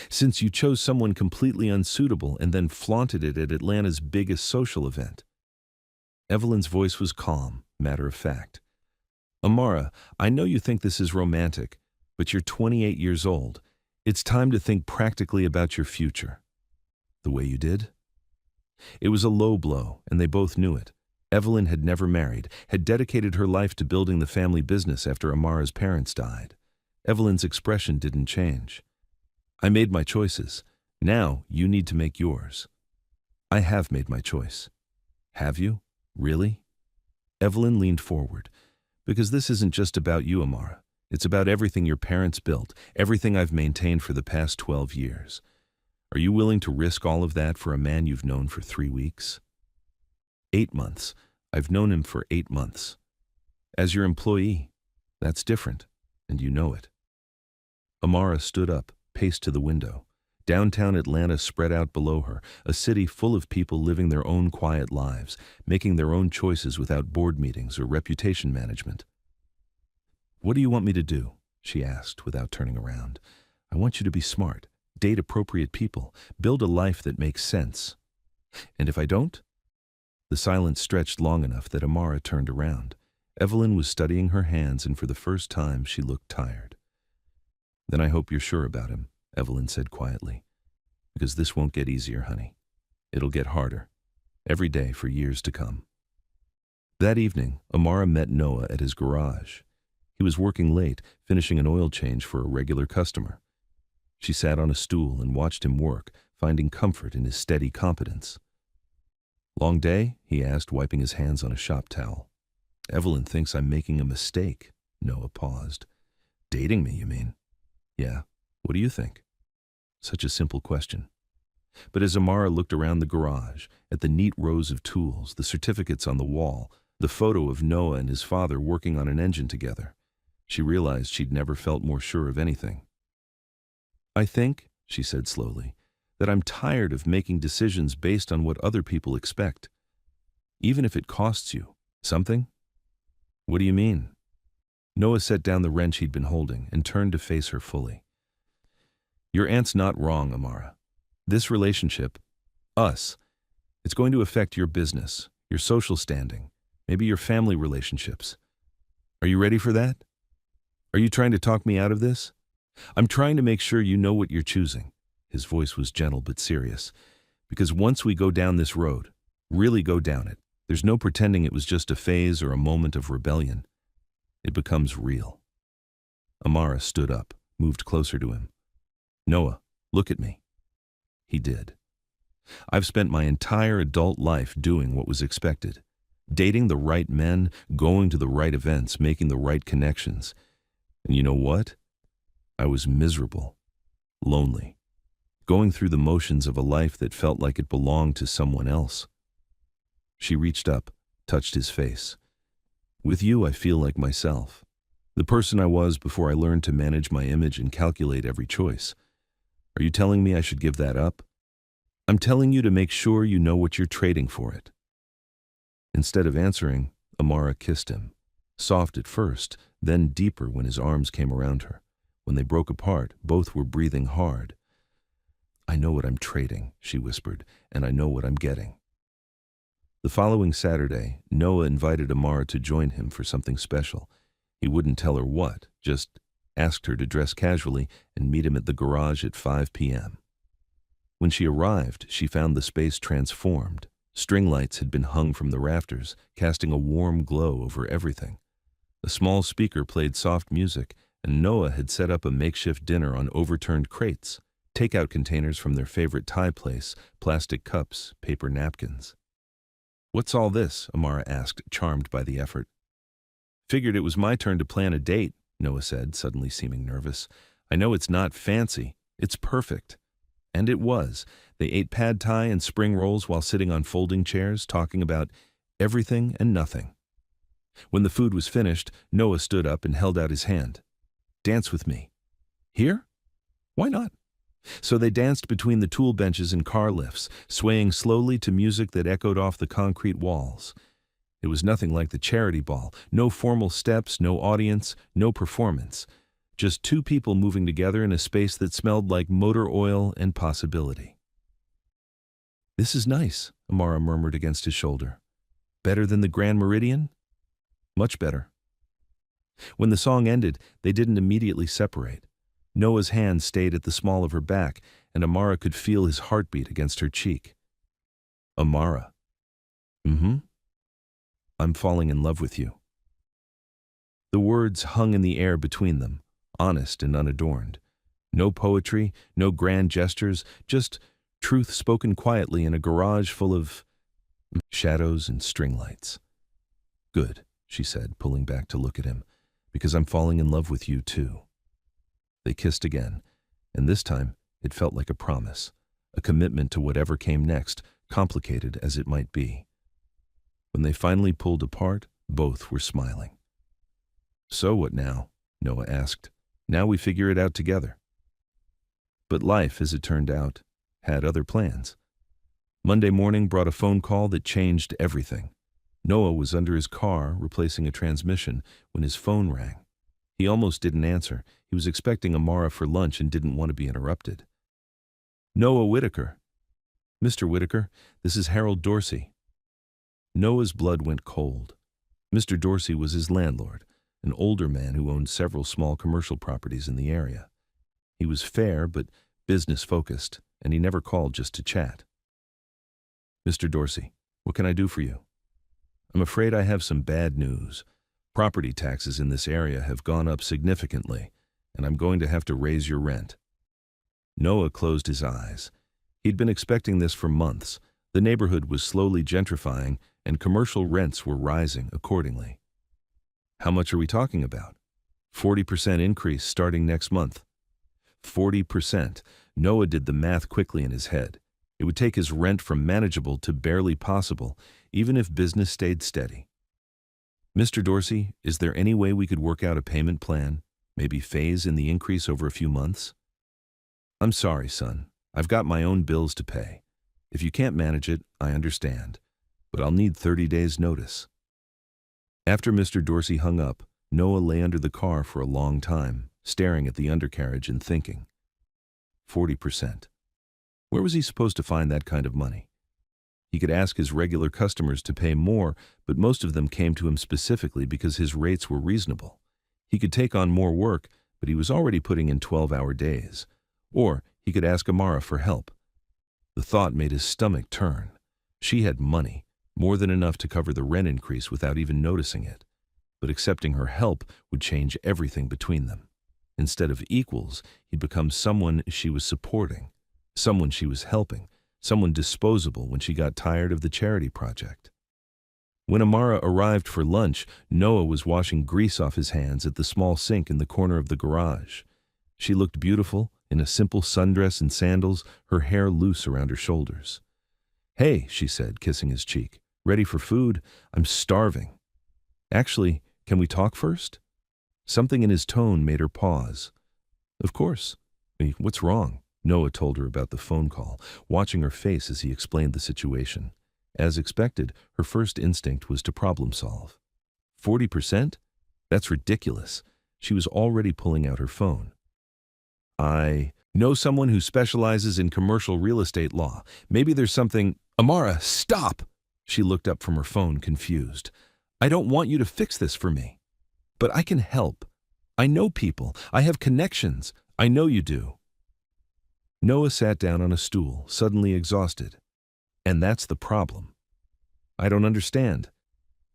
Since you chose someone completely unsuitable and then flaunted it at Atlanta's biggest social event. Evelyn's voice was calm, matter of fact. Amara, I know you think this is romantic, but you're 28 years old. It's time to think practically about your future. The way you did? It was a low blow, and they both knew it. Evelyn had never married, had dedicated her life to building the family business after Amara's parents died. Evelyn's expression didn't change. I made my choices. Now you need to make yours. I have made my choice. Have you? Really? Evelyn leaned forward. Because this isn't just about you, Amara. It's about everything your parents built, everything I've maintained for the past 12 years. Are you willing to risk all of that for a man you've known for 3 weeks? 8 months. I've known him for 8 months. As your employee, that's different, and you know it. Amara stood up, paced to the window. Downtown Atlanta spread out below her, a city full of people living their own quiet lives, making their own choices without board meetings or reputation management. What do you want me to do? She asked without turning around. I want you to be smart, date appropriate people, build a life that makes sense. And if I don't? The silence stretched long enough that Amara turned around. Evelyn was studying her hands, and for the first time she looked tired. Then I hope you're sure about him, Evelyn said quietly. Because this won't get easier, honey. It'll get harder. Every day for years to come. That evening, Amara met Noah at his garage. He was working late, finishing an oil change for a regular customer. She sat on a stool and watched him work, finding comfort in his steady competence. Long day? He asked, wiping his hands on a shop towel. Evelyn thinks I'm making a mistake. Noah paused. Dating me, you mean? Yeah. What do you think? Such a simple question. But as Amara looked around the garage, at the neat rows of tools, the certificates on the wall, the photo of Noah and his father working on an engine together, she realized she'd never felt more sure of anything. I think, she said slowly, that I'm tired of making decisions based on what other people expect. Even if it costs you something? What do you mean? Noah set down the wrench he'd been holding and turned to face her fully. Your aunt's not wrong, Amara. This relationship, us, it's going to affect your business, your social standing, maybe your family relationships. Are you ready for that? Are you trying to talk me out of this? I'm trying to make sure you know what you're choosing. His voice was gentle but serious. Because once we go down this road, really go down it, there's no pretending it was just a phase or a moment of rebellion. It becomes real. Amara stood up, moved closer to him. Noah, look at me. He did. I've spent my entire adult life doing what was expected. Dating the right men, going to the right events, making the right connections. And you know what? I was miserable, lonely, going through the motions of a life that felt like it belonged to someone else. She reached up, touched his face. With you, I feel like myself, the person I was before I learned to manage my image and calculate every choice. Are you telling me I should give that up? I'm telling you to make sure you know what you're trading for it. Instead of answering, Amara kissed him, soft at first, then deeper when his arms came around her. When they broke apart, both were breathing hard. I know what I'm trading, she whispered, and I know what I'm getting. The following Saturday, Noah invited Amara to join him for something special. He wouldn't tell her what, just asked her to dress casually and meet him at the garage at 5 p.m. When she arrived, she found the space transformed. String lights had been hung from the rafters, casting a warm glow over everything. A small speaker played soft music, and Noah had set up a makeshift dinner on overturned crates, takeout containers from their favorite Thai place, plastic cups, paper napkins. What's all this? Amara asked, charmed by the effort. Figured it was my turn to plan a date, Noah said, suddenly seeming nervous. I know it's not fancy. It's perfect. And it was. They ate pad thai and spring rolls while sitting on folding chairs, talking about everything and nothing. When the food was finished, Noah stood up and held out his hand. "Dance with me." "Here? Why not?" So they danced between the tool benches and car lifts, swaying slowly to music that echoed off the concrete walls. It was nothing like the charity ball. No formal steps, no audience, no performance. Just two people moving together in a space that smelled like motor oil and possibility. "This is nice," Amara murmured against his shoulder. "Better than the Grand Meridian?" "Much better." When the song ended, they didn't immediately separate. Noah's hand stayed at the small of her back, and Amara could feel his heartbeat against her cheek. "Amara." "Mm-hmm. I'm falling in love with you." The words hung in the air between them, honest and unadorned. No poetry, no grand gestures, just truth spoken quietly in a garage full of shadows and string lights. "Good," she said, pulling back to look at him, "because I'm falling in love with you too." They kissed again, and this time it felt like a promise, a commitment to whatever came next, complicated as it might be. When they finally pulled apart, both were smiling. "So what now?" Noah asked. "Now we figure it out together." But life, as it turned out, had other plans. Monday morning brought a phone call that changed everything. Noah was under his car, replacing a transmission, when his phone rang. He almost didn't answer. He was expecting Amara for lunch and didn't want to be interrupted. "Noah Whitaker." "Mr. Whitaker, this is Harold Dorsey." Noah's blood went cold. Mr. Dorsey was his landlord, an older man who owned several small commercial properties in the area. He was fair but business-focused, and he never called just to chat. "Mr. Dorsey, what can I do for you?" "I'm afraid I have some bad news. Property taxes in this area have gone up significantly, and I'm going to have to raise your rent." Noah closed his eyes. He'd been expecting this for months. The neighborhood was slowly gentrifying, and commercial rents were rising accordingly. "How much are we talking about?" 40% increase starting next month." 40%. Noah did the math quickly in his head. It would take his rent from manageable to barely possible, even if business stayed steady. "Mr. Dorsey, is there any way we could work out a payment plan? Maybe phase in the increase over a few months?" "I'm sorry, son. I've got my own bills to pay. If you can't manage it, I understand. But I'll need 30 days' notice." After Mr. Dorsey hung up, Noah lay under the car for a long time, staring at the undercarriage and thinking. 40%. Where was he supposed to find that kind of money? He could ask his regular customers to pay more, but most of them came to him specifically because his rates were reasonable. He could take on more work, but he was already putting in 12-hour days. Or he could ask Amara for help. The thought made his stomach turn. She had money, more than enough to cover the rent increase without even noticing it. But accepting her help would change everything between them. Instead of equals, he'd become someone she was supporting, someone she was helping, someone disposable when she got tired of the charity project. When Amara arrived for lunch, Noah was washing grease off his hands at the small sink in the corner of the garage. She looked beautiful, in a simple sundress and sandals, her hair loose around her shoulders. "Hey," she said, kissing his cheek. "Ready for food? I'm starving." "Actually, can we talk first?" Something in his tone made her pause. "Of course. What's wrong?" Noah told her about the phone call, watching her face as he explained the situation. As expected, her first instinct was to problem solve. 40%? That's ridiculous. She was already pulling out her phone. "I know someone who specializes in commercial real estate law. Maybe there's something—" "Amara, stop!" She looked up from her phone, confused. "I don't want you to fix this for me. But I can help. I know people. I have connections. I know you do." Noah sat down on a stool, suddenly exhausted. "And that's the problem. I don't understand.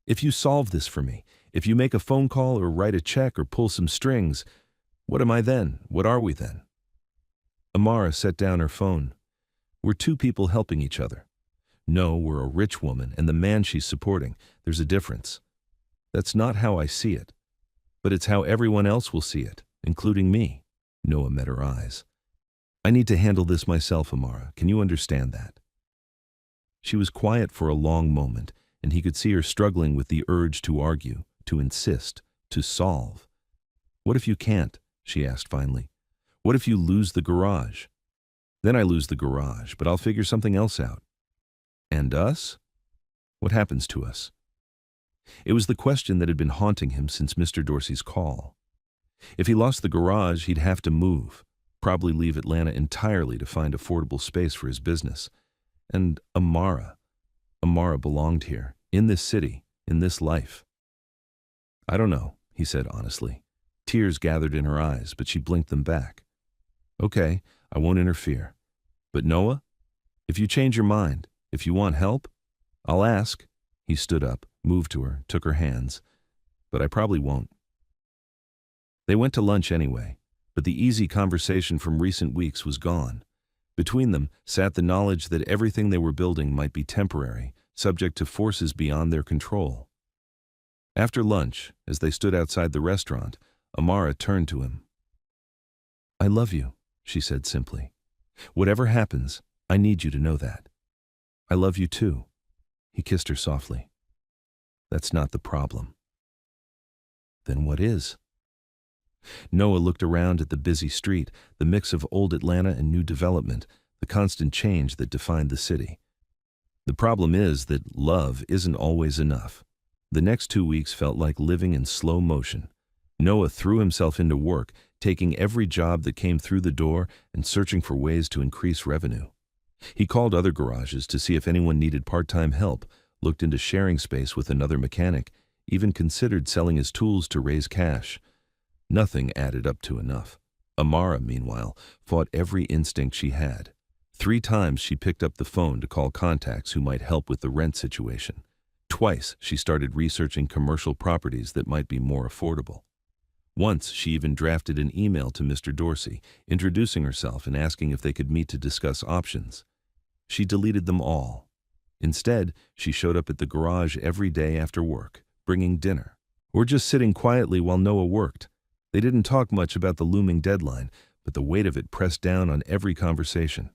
If you solve this for me, if you make a phone call or write a check or pull some strings, what am I then? What are we then?" Amara set down her phone. "We're two people helping each other. No, we're a rich woman and the man she's supporting. There's a difference. That's not how I see it. But it's how everyone else will see it, including me." Noah met her eyes. I need to handle this myself, Amara. Can you understand that? She was quiet for a long moment, and he could see her struggling with the urge to argue, to insist, to solve. What if you can't? She asked finally. What if you lose the garage? Then I lose the garage, but I'll figure something else out. And us? What happens to us? It was the question that had been haunting him since Mr. Dorsey's call. If he lost the garage, he'd have to move, probably leave Atlanta entirely to find affordable space for his business. And Amara belonged here, in this city, in this life. I don't know, he said honestly. Tears gathered in her eyes, but she blinked them back. Okay, I won't interfere. But Noah, if you change your mind, if you want help, I'll ask. He stood up, moved to her, took her hands. But I probably won't. They went to lunch anyway, but the easy conversation from recent weeks was gone. Between them sat the knowledge that everything they were building might be temporary, subject to forces beyond their control. After lunch, as they stood outside the restaurant, Amara turned to him. I love you, she said simply. Whatever happens, I need you to know that. I love you too. He kissed her softly. That's not the problem. Then what is? Noah looked around at the busy street, the mix of old Atlanta and new development, the constant change that defined the city. The problem is that love isn't always enough. The next 2 weeks felt like living in slow motion. Noah threw himself into work, taking every job that came through the door and searching for ways to increase revenue. He called other garages to see if anyone needed part-time help, looked into sharing space with another mechanic, even considered selling his tools to raise cash. Nothing added up to enough. Amara, meanwhile, fought every instinct she had. 3 times she picked up the phone to call contacts who might help with the rent situation. Twice she started researching commercial properties that might be more affordable. Once she even drafted an email to Mr. Dorsey, introducing herself and asking if they could meet to discuss options. She deleted them all. Instead, she showed up at the garage every day after work, bringing dinner, or just sitting quietly while Noah worked. They didn't talk much about the looming deadline, but the weight of it pressed down on every conversation.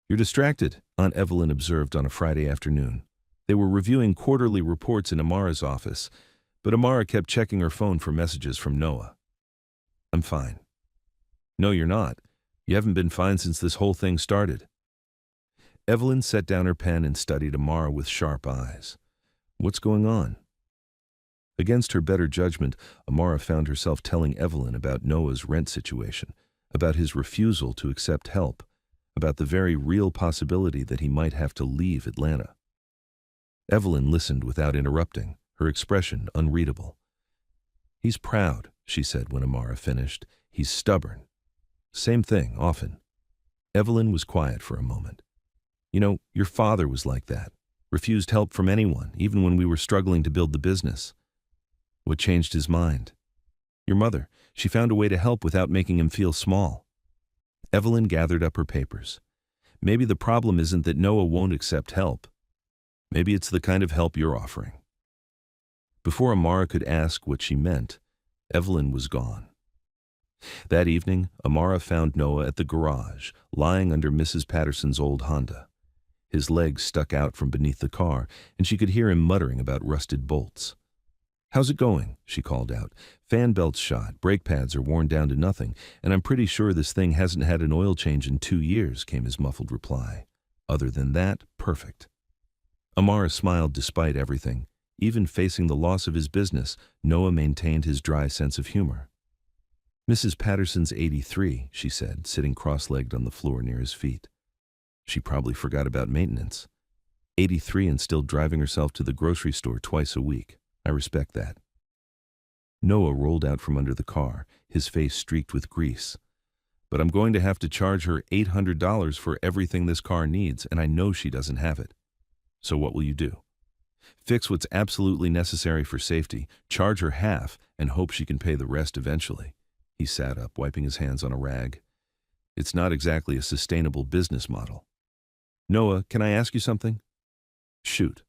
You're distracted, Aunt Evelyn observed on a Friday afternoon. They were reviewing quarterly reports in Amara's office, but Amara kept checking her phone for messages from Noah. I'm fine. No, you're not. You haven't been fine since this whole thing started. Evelyn set down her pen and studied Amara with sharp eyes. What's going on? Against her better judgment, Amara found herself telling Evelyn about Noah's rent situation, about his refusal to accept help, about the very real possibility that he might have to leave Atlanta. Evelyn listened without interrupting, her expression unreadable. He's proud, she said when Amara finished. He's stubborn. Same thing, often. Evelyn was quiet for a moment. You know, your father was like that. Refused help from anyone, even when we were struggling to build the business. What changed his mind? Your mother. She found a way to help without making him feel small. Evelyn gathered up her papers. Maybe the problem isn't that Noah won't accept help. Maybe it's the kind of help you're offering. Before Amara could ask what she meant, Evelyn was gone. That evening, Amara found Noah at the garage, lying under Mrs. Patterson's old Honda. His legs stuck out from beneath the car, and she could hear him muttering about rusted bolts. How's it going? She called out. Fan belt's shot, brake pads are worn down to nothing, and I'm pretty sure this thing hasn't had an oil change in 2 years, came his muffled reply. Other than that, perfect. Amara smiled despite everything. Even facing the loss of his business, Noah maintained his dry sense of humor. Mrs. Patterson's 83, she said, sitting cross-legged on the floor near his feet. She probably forgot about maintenance. 83 and still driving herself to the grocery store twice a week. I respect that. Noah rolled out from under the car, his face streaked with grease. But I'm going to have to charge her $800 for everything this car needs, and I know she doesn't have it. So what will you do? Fix what's absolutely necessary for safety, charge her half, and hope she can pay the rest eventually. He sat up, wiping his hands on a rag. It's not exactly a sustainable business model. Noah, can I ask you something? Shoot.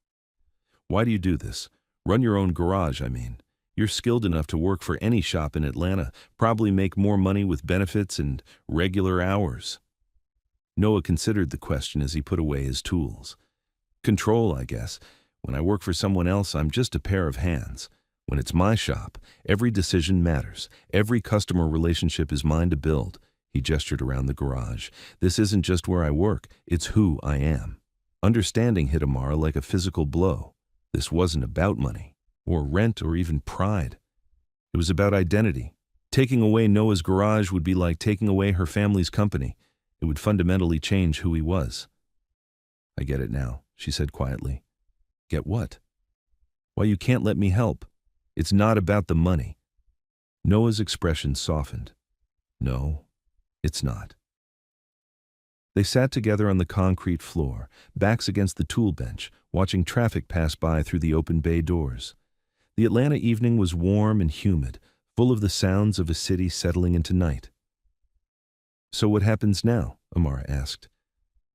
Why do you do this? Run your own garage, I mean. You're skilled enough to work for any shop in Atlanta, probably make more money with benefits and regular hours. Noah considered the question as he put away his tools. Control, I guess. When I work for someone else, I'm just a pair of hands. When it's my shop, every decision matters. Every customer relationship is mine to build. He gestured around the garage. This isn't just where I work, it's who I am. Understanding hit Amara like a physical blow. This wasn't about money, or rent, or even pride. It was about identity. Taking away Noah's garage would be like taking away her family's company. It would fundamentally change who he was. I get it now, she said quietly. Get what? Why you can't let me help. It's not about the money. Noah's expression softened. No, it's not. They sat together on the concrete floor, backs against the tool bench, watching traffic pass by through the open bay doors. The Atlanta evening was warm and humid, full of the sounds of a city settling into night. So what happens now? Amara asked.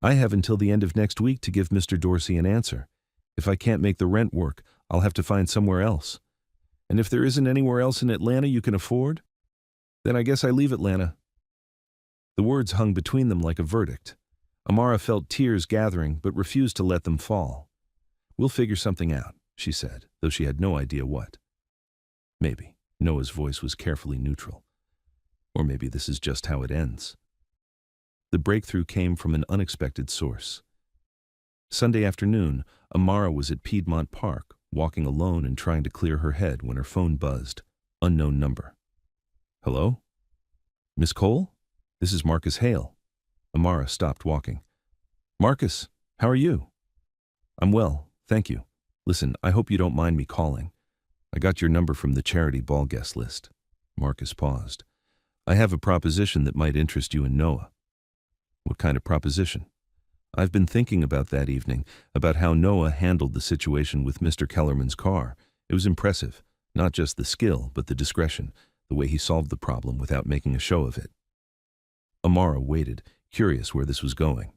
I have until the end of next week to give Mr. Dorsey an answer. If I can't make the rent work, I'll have to find somewhere else. And if there isn't anywhere else in Atlanta you can afford, then I guess I leave Atlanta. The words hung between them like a verdict. Amara felt tears gathering but refused to let them fall. We'll figure something out, she said, though she had no idea what. Maybe. Noah's voice was carefully neutral. Or maybe this is just how it ends. The breakthrough came from an unexpected source. Sunday afternoon, Amara was at Piedmont Park, walking alone and trying to clear her head when her phone buzzed. Unknown number. Hello? Miss Cole? This is Marcus Hale. Amara stopped walking. Marcus, how are you? I'm well, thank you. Listen, I hope you don't mind me calling. I got your number from the charity ball guest list. Marcus paused. I have a proposition that might interest you and Noah. What kind of proposition? I've been thinking about that evening, about how Noah handled the situation with Mr. Kellerman's car. It was impressive, not just the skill, but the discretion, the way he solved the problem without making a show of it. Amara waited, curious where this was going.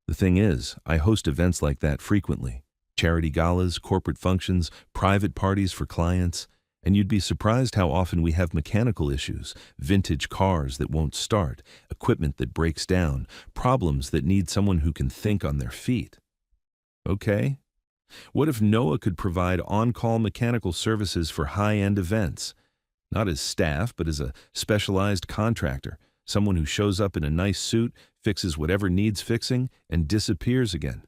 The thing is, I host events like that frequently. Charity galas, corporate functions, private parties for clients, and you'd be surprised how often we have mechanical issues, vintage cars that won't start, equipment that breaks down, problems that need someone who can think on their feet. Okay. What if Noah could provide on-call mechanical services for high-end events? Not as staff, but as a specialized contractor, someone who shows up in a nice suit, fixes whatever needs fixing, and disappears again.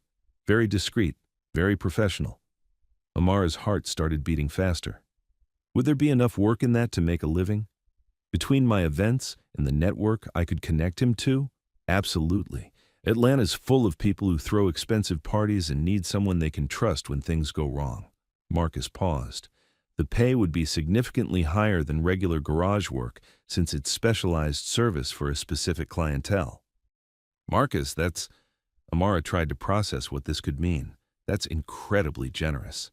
Very discreet, very professional. Amara's heart started beating faster. Would there be enough work in that to make a living? Between my events and the network I could connect him to? Absolutely. Atlanta's full of people who throw expensive parties and need someone they can trust when things go wrong. Marcus paused. The pay would be significantly higher than regular garage work since it's specialized service for a specific clientele. Marcus, Amara tried to process what this could mean. That's incredibly generous.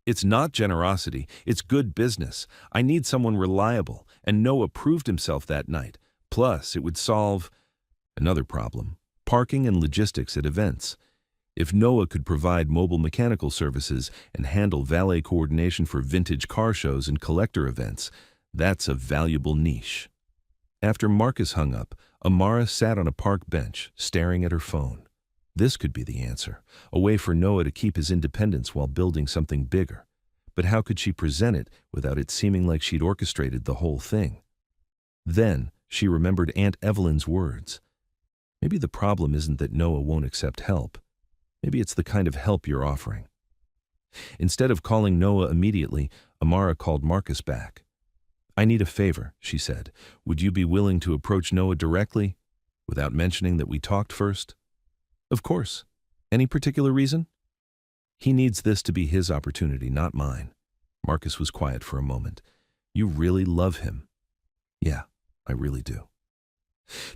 It's not generosity, it's good business. I need someone reliable, and Noah proved himself that night. Plus, it would solve another problem, parking and logistics at events. If Noah could provide mobile mechanical services and handle valet coordination for vintage car shows and collector events, that's a valuable niche. After Marcus hung up, Amara sat on a park bench, staring at her phone. This could be the answer, a way for Noah to keep his independence while building something bigger. But how could she present it without it seeming like she'd orchestrated the whole thing? Then she remembered Aunt Evelyn's words. Maybe the problem isn't that Noah won't accept help. Maybe it's the kind of help you're offering. Instead of calling Noah immediately, Amara called Marcus back. I need a favor, she said. Would you be willing to approach Noah directly, without mentioning that we talked first? Of course. Any particular reason? He needs this to be his opportunity, not mine. Marcus was quiet for a moment. You really love him. Yeah, I really do.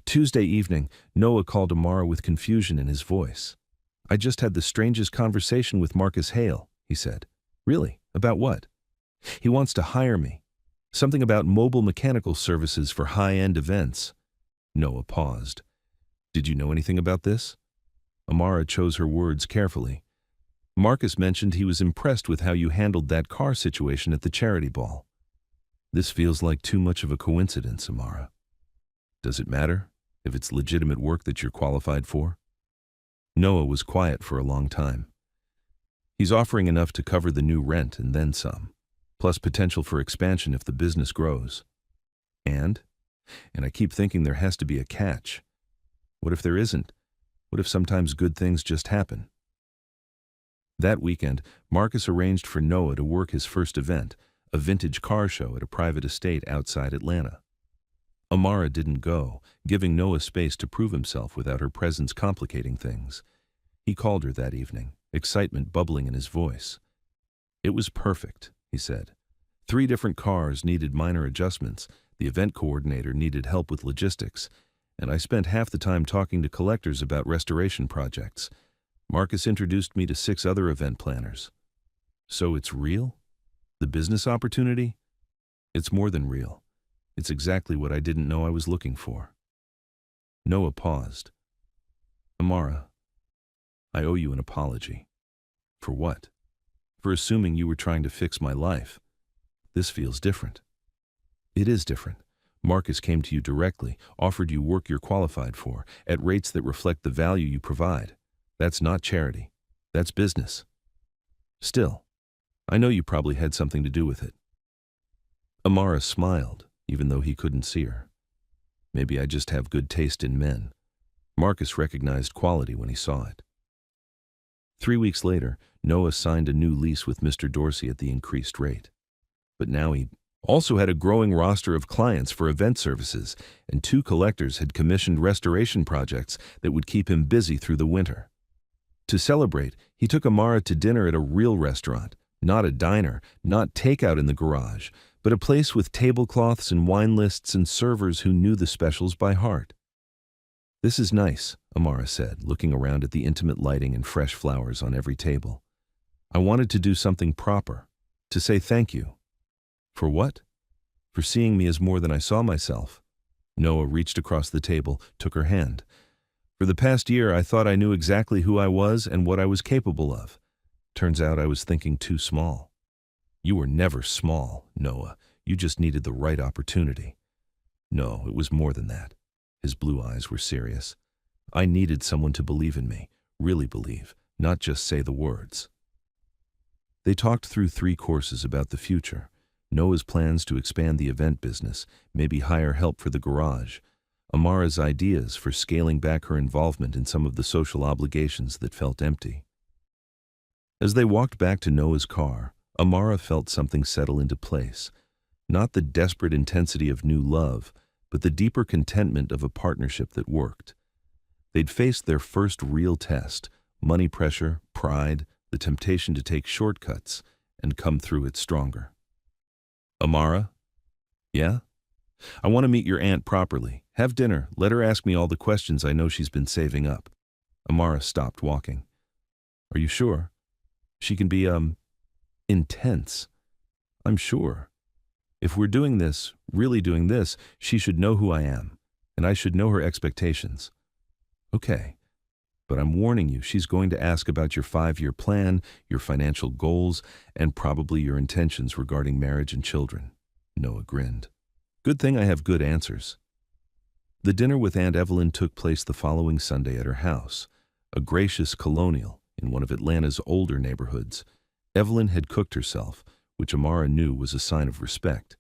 Tuesday evening, Noah called Amara with confusion in his voice. I just had the strangest conversation with Marcus Hale, he said. Really? About what? He wants to hire me. Something about mobile mechanical services for high-end events. Noah paused. Did you know anything about this? Amara chose her words carefully. Marcus mentioned he was impressed with how you handled that car situation at the charity ball. This feels like too much of a coincidence, Amara. Does it matter if it's legitimate work that you're qualified for? Noah was quiet for a long time. He's offering enough to cover the new rent and then some, plus potential for expansion if the business grows. And I keep thinking there has to be a catch. What if there isn't? What if sometimes good things just happen? That weekend, Marcus arranged for Noah to work his first event, a vintage car show at a private estate outside Atlanta. Amara didn't go, giving Noah space to prove himself without her presence complicating things. He called her that evening, excitement bubbling in his voice. It was perfect, he said. 3 different cars needed minor adjustments, the event coordinator needed help with logistics, and I spent half the time talking to collectors about restoration projects. Marcus introduced me to 6 other event planners. So it's real? The business opportunity? It's more than real. It's exactly what I didn't know I was looking for. Noah paused. Amara, I owe you an apology. For what? For assuming you were trying to fix my life. This feels different. It is different. Marcus came to you directly, offered you work you're qualified for, at rates that reflect the value you provide. That's not charity. That's business. Still, I know you probably had something to do with it. Amara smiled, even though he couldn't see her. Maybe I just have good taste in men. Marcus recognized quality when he saw it. 3 weeks later, Noah signed a new lease with Mr. Dorsey at the increased rate. But now he also had a growing roster of clients for event services, and 2 collectors had commissioned restoration projects that would keep him busy through the winter. To celebrate, he took Amara to dinner at a real restaurant, not a diner, not takeout in the garage, but a place with tablecloths and wine lists and servers who knew the specials by heart. This is nice, Amara said, looking around at the intimate lighting and fresh flowers on every table. I wanted to do something proper, to say thank you. For what? For seeing me as more than I saw myself. Noah reached across the table, took her hand. For the past year, I thought I knew exactly who I was and what I was capable of. Turns out I was thinking too small. You were never small, Noah. You just needed the right opportunity. No, it was more than that. His blue eyes were serious. I needed someone to believe in me, really believe, not just say the words. They talked through 3 courses about the future. Noah's plans to expand the event business, maybe hire help for the garage. Amara's ideas for scaling back her involvement in some of the social obligations that felt empty. As they walked back to Noah's car, Amara felt something settle into place. Not the desperate intensity of new love, but the deeper contentment of a partnership that worked. They'd faced their first real test, money pressure, pride, the temptation to take shortcuts, and come through it stronger. Amara? Yeah? I want to meet your aunt properly. Have dinner. Let her ask me all the questions I know she's been saving up. Amara stopped walking. Are you sure? She can be, intense. I'm sure. If we're doing this, really doing this, she should know who I am, and I should know her expectations. Okay. But I'm warning you, she's going to ask about your 5-year plan, your financial goals, and probably your intentions regarding marriage and children. Noah grinned. Good thing I have good answers. The dinner with Aunt Evelyn took place the following Sunday at her house, a gracious colonial in one of Atlanta's older neighborhoods. Evelyn had cooked herself, which Amara knew was a sign of respect.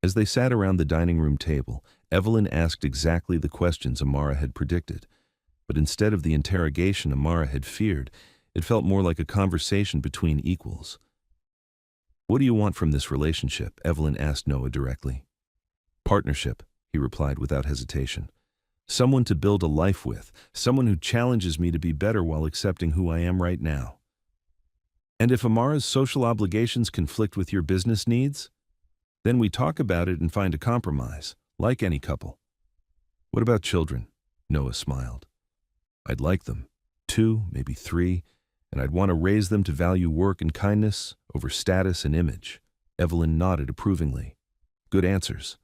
As they sat around the dining room table, Evelyn asked exactly the questions Amara had predicted. But instead of the interrogation Amara had feared, it felt more like a conversation between equals. What do you want from this relationship? Evelyn asked Noah directly. Partnership, he replied without hesitation. Someone to build a life with, someone who challenges me to be better while accepting who I am right now. And if Amara's social obligations conflict with your business needs, then we talk about it and find a compromise, like any couple. What about children? Noah smiled. I'd like them, 2, maybe 3, and I'd want to raise them to value work and kindness over status and image. Evelyn nodded approvingly. Good answers.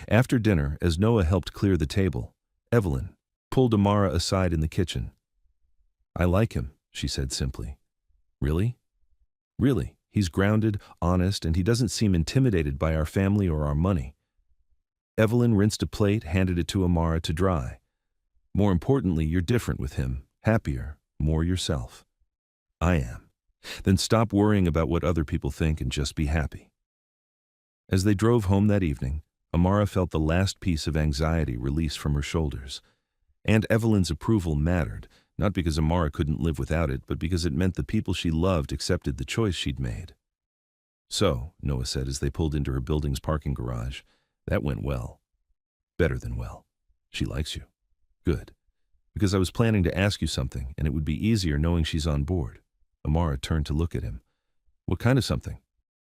After dinner, as Noah helped clear the table, Evelyn pulled Amara aside in the kitchen. I like him, she said simply. Really? Really. He's grounded, honest, and he doesn't seem intimidated by our family or our money. Evelyn rinsed a plate, handed it to Amara to dry. More importantly, you're different with him, happier, more yourself. I am. Then stop worrying about what other people think and just be happy. As they drove home that evening, Amara felt the last piece of anxiety released from her shoulders. Aunt Evelyn's approval mattered, not because Amara couldn't live without it, but because it meant the people she loved accepted the choice she'd made. So, Noah said as they pulled into her building's parking garage, that went well. Better than well. She likes you. Good. Because I was planning to ask you something, and it would be easier knowing she's on board. Amara turned to look at him. What kind of something?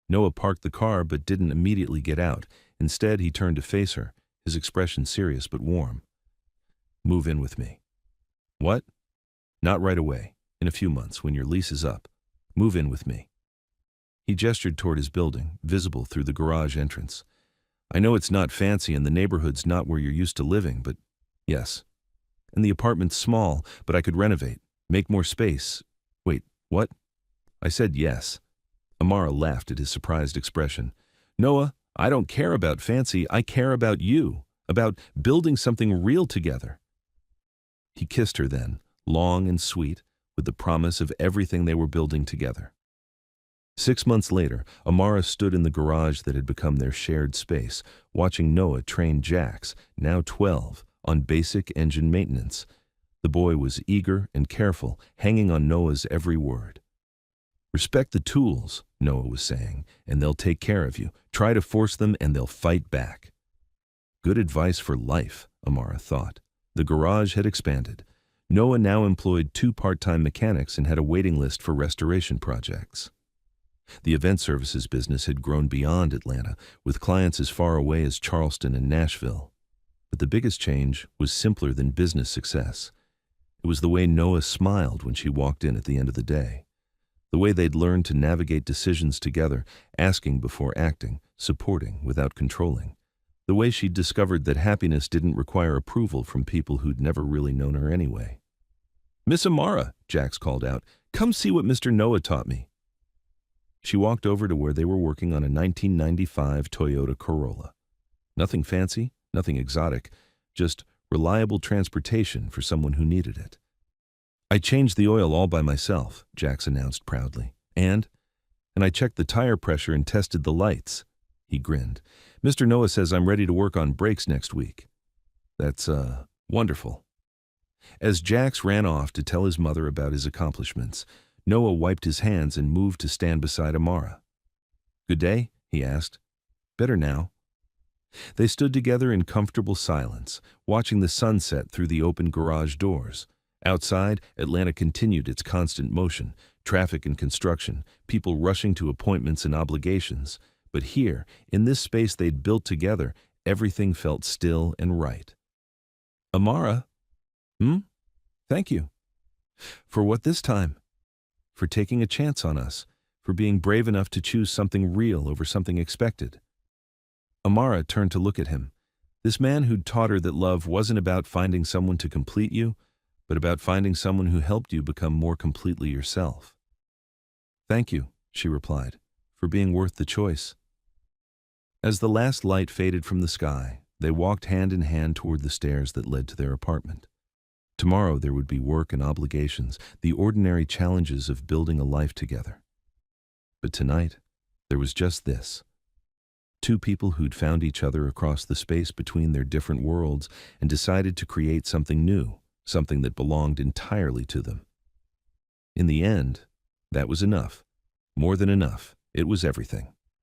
Noah parked the car but didn't immediately get out. Instead, he turned to face her, his expression serious but warm. Move in with me. What? Not right away. In a few months, when your lease is up. Move in with me. He gestured toward his building, visible through the garage entrance. I know it's not fancy and the neighborhood's not where you're used to living, but yes. And the apartment's small, but I could renovate, make more space. Wait, what? I said yes. Amara laughed at his surprised expression. Noah, I don't care about fancy, I care about you, about building something real together. He kissed her then, long and sweet, with the promise of everything they were building together. 6 months later, Amara stood in the garage that had become their shared space, watching Noah train Jax, now 12, on basic engine maintenance. The boy was eager and careful, hanging on Noah's every word. Respect the tools, Noah was saying, and they'll take care of you. Try to force them and they'll fight back. Good advice for life, Amara thought. The garage had expanded. Noah now employed 2 part-time mechanics and had a waiting list for restoration projects. The event services business had grown beyond Atlanta, with clients as far away as Charleston and Nashville. But the biggest change was simpler than business success. It was the way Noah smiled when she walked in at the end of the day. The way they'd learned to navigate decisions together, asking before acting, supporting without controlling. The way she'd discovered that happiness didn't require approval from people who'd never really known her anyway. Miss Amara, Jax called out, come see what Mr. Noah taught me. She walked over to where they were working on a 1995 Toyota Corolla. Nothing fancy, nothing exotic, just reliable transportation for someone who needed it. I changed the oil all by myself, Jax announced proudly. And I checked the tire pressure and tested the lights. He grinned. Mr. Noah says I'm ready to work on brakes next week. That's, wonderful. As Jax ran off to tell his mother about his accomplishments, Noah wiped his hands and moved to stand beside Amara. Good day? He asked. Better now. They stood together in comfortable silence, watching the sunset through the open garage doors. Outside, Atlanta continued its constant motion, traffic and construction, people rushing to appointments and obligations. But here, in this space they'd built together, everything felt still and right. Amara? Thank you. For what this time? For taking a chance on us, for being brave enough to choose something real over something expected. Amara turned to look at him. This man who'd taught her that love wasn't about finding someone to complete you, but about finding someone who helped you become more completely yourself. Thank you, she replied, for being worth the choice. As the last light faded from the sky, they walked hand in hand toward the stairs that led to their apartment. Tomorrow there would be work and obligations, the ordinary challenges of building a life together. But tonight, there was just this. 2 people who'd found each other across the space between their different worlds and decided to create something new, something that belonged entirely to them. In the end, that was enough. More than enough. It was everything.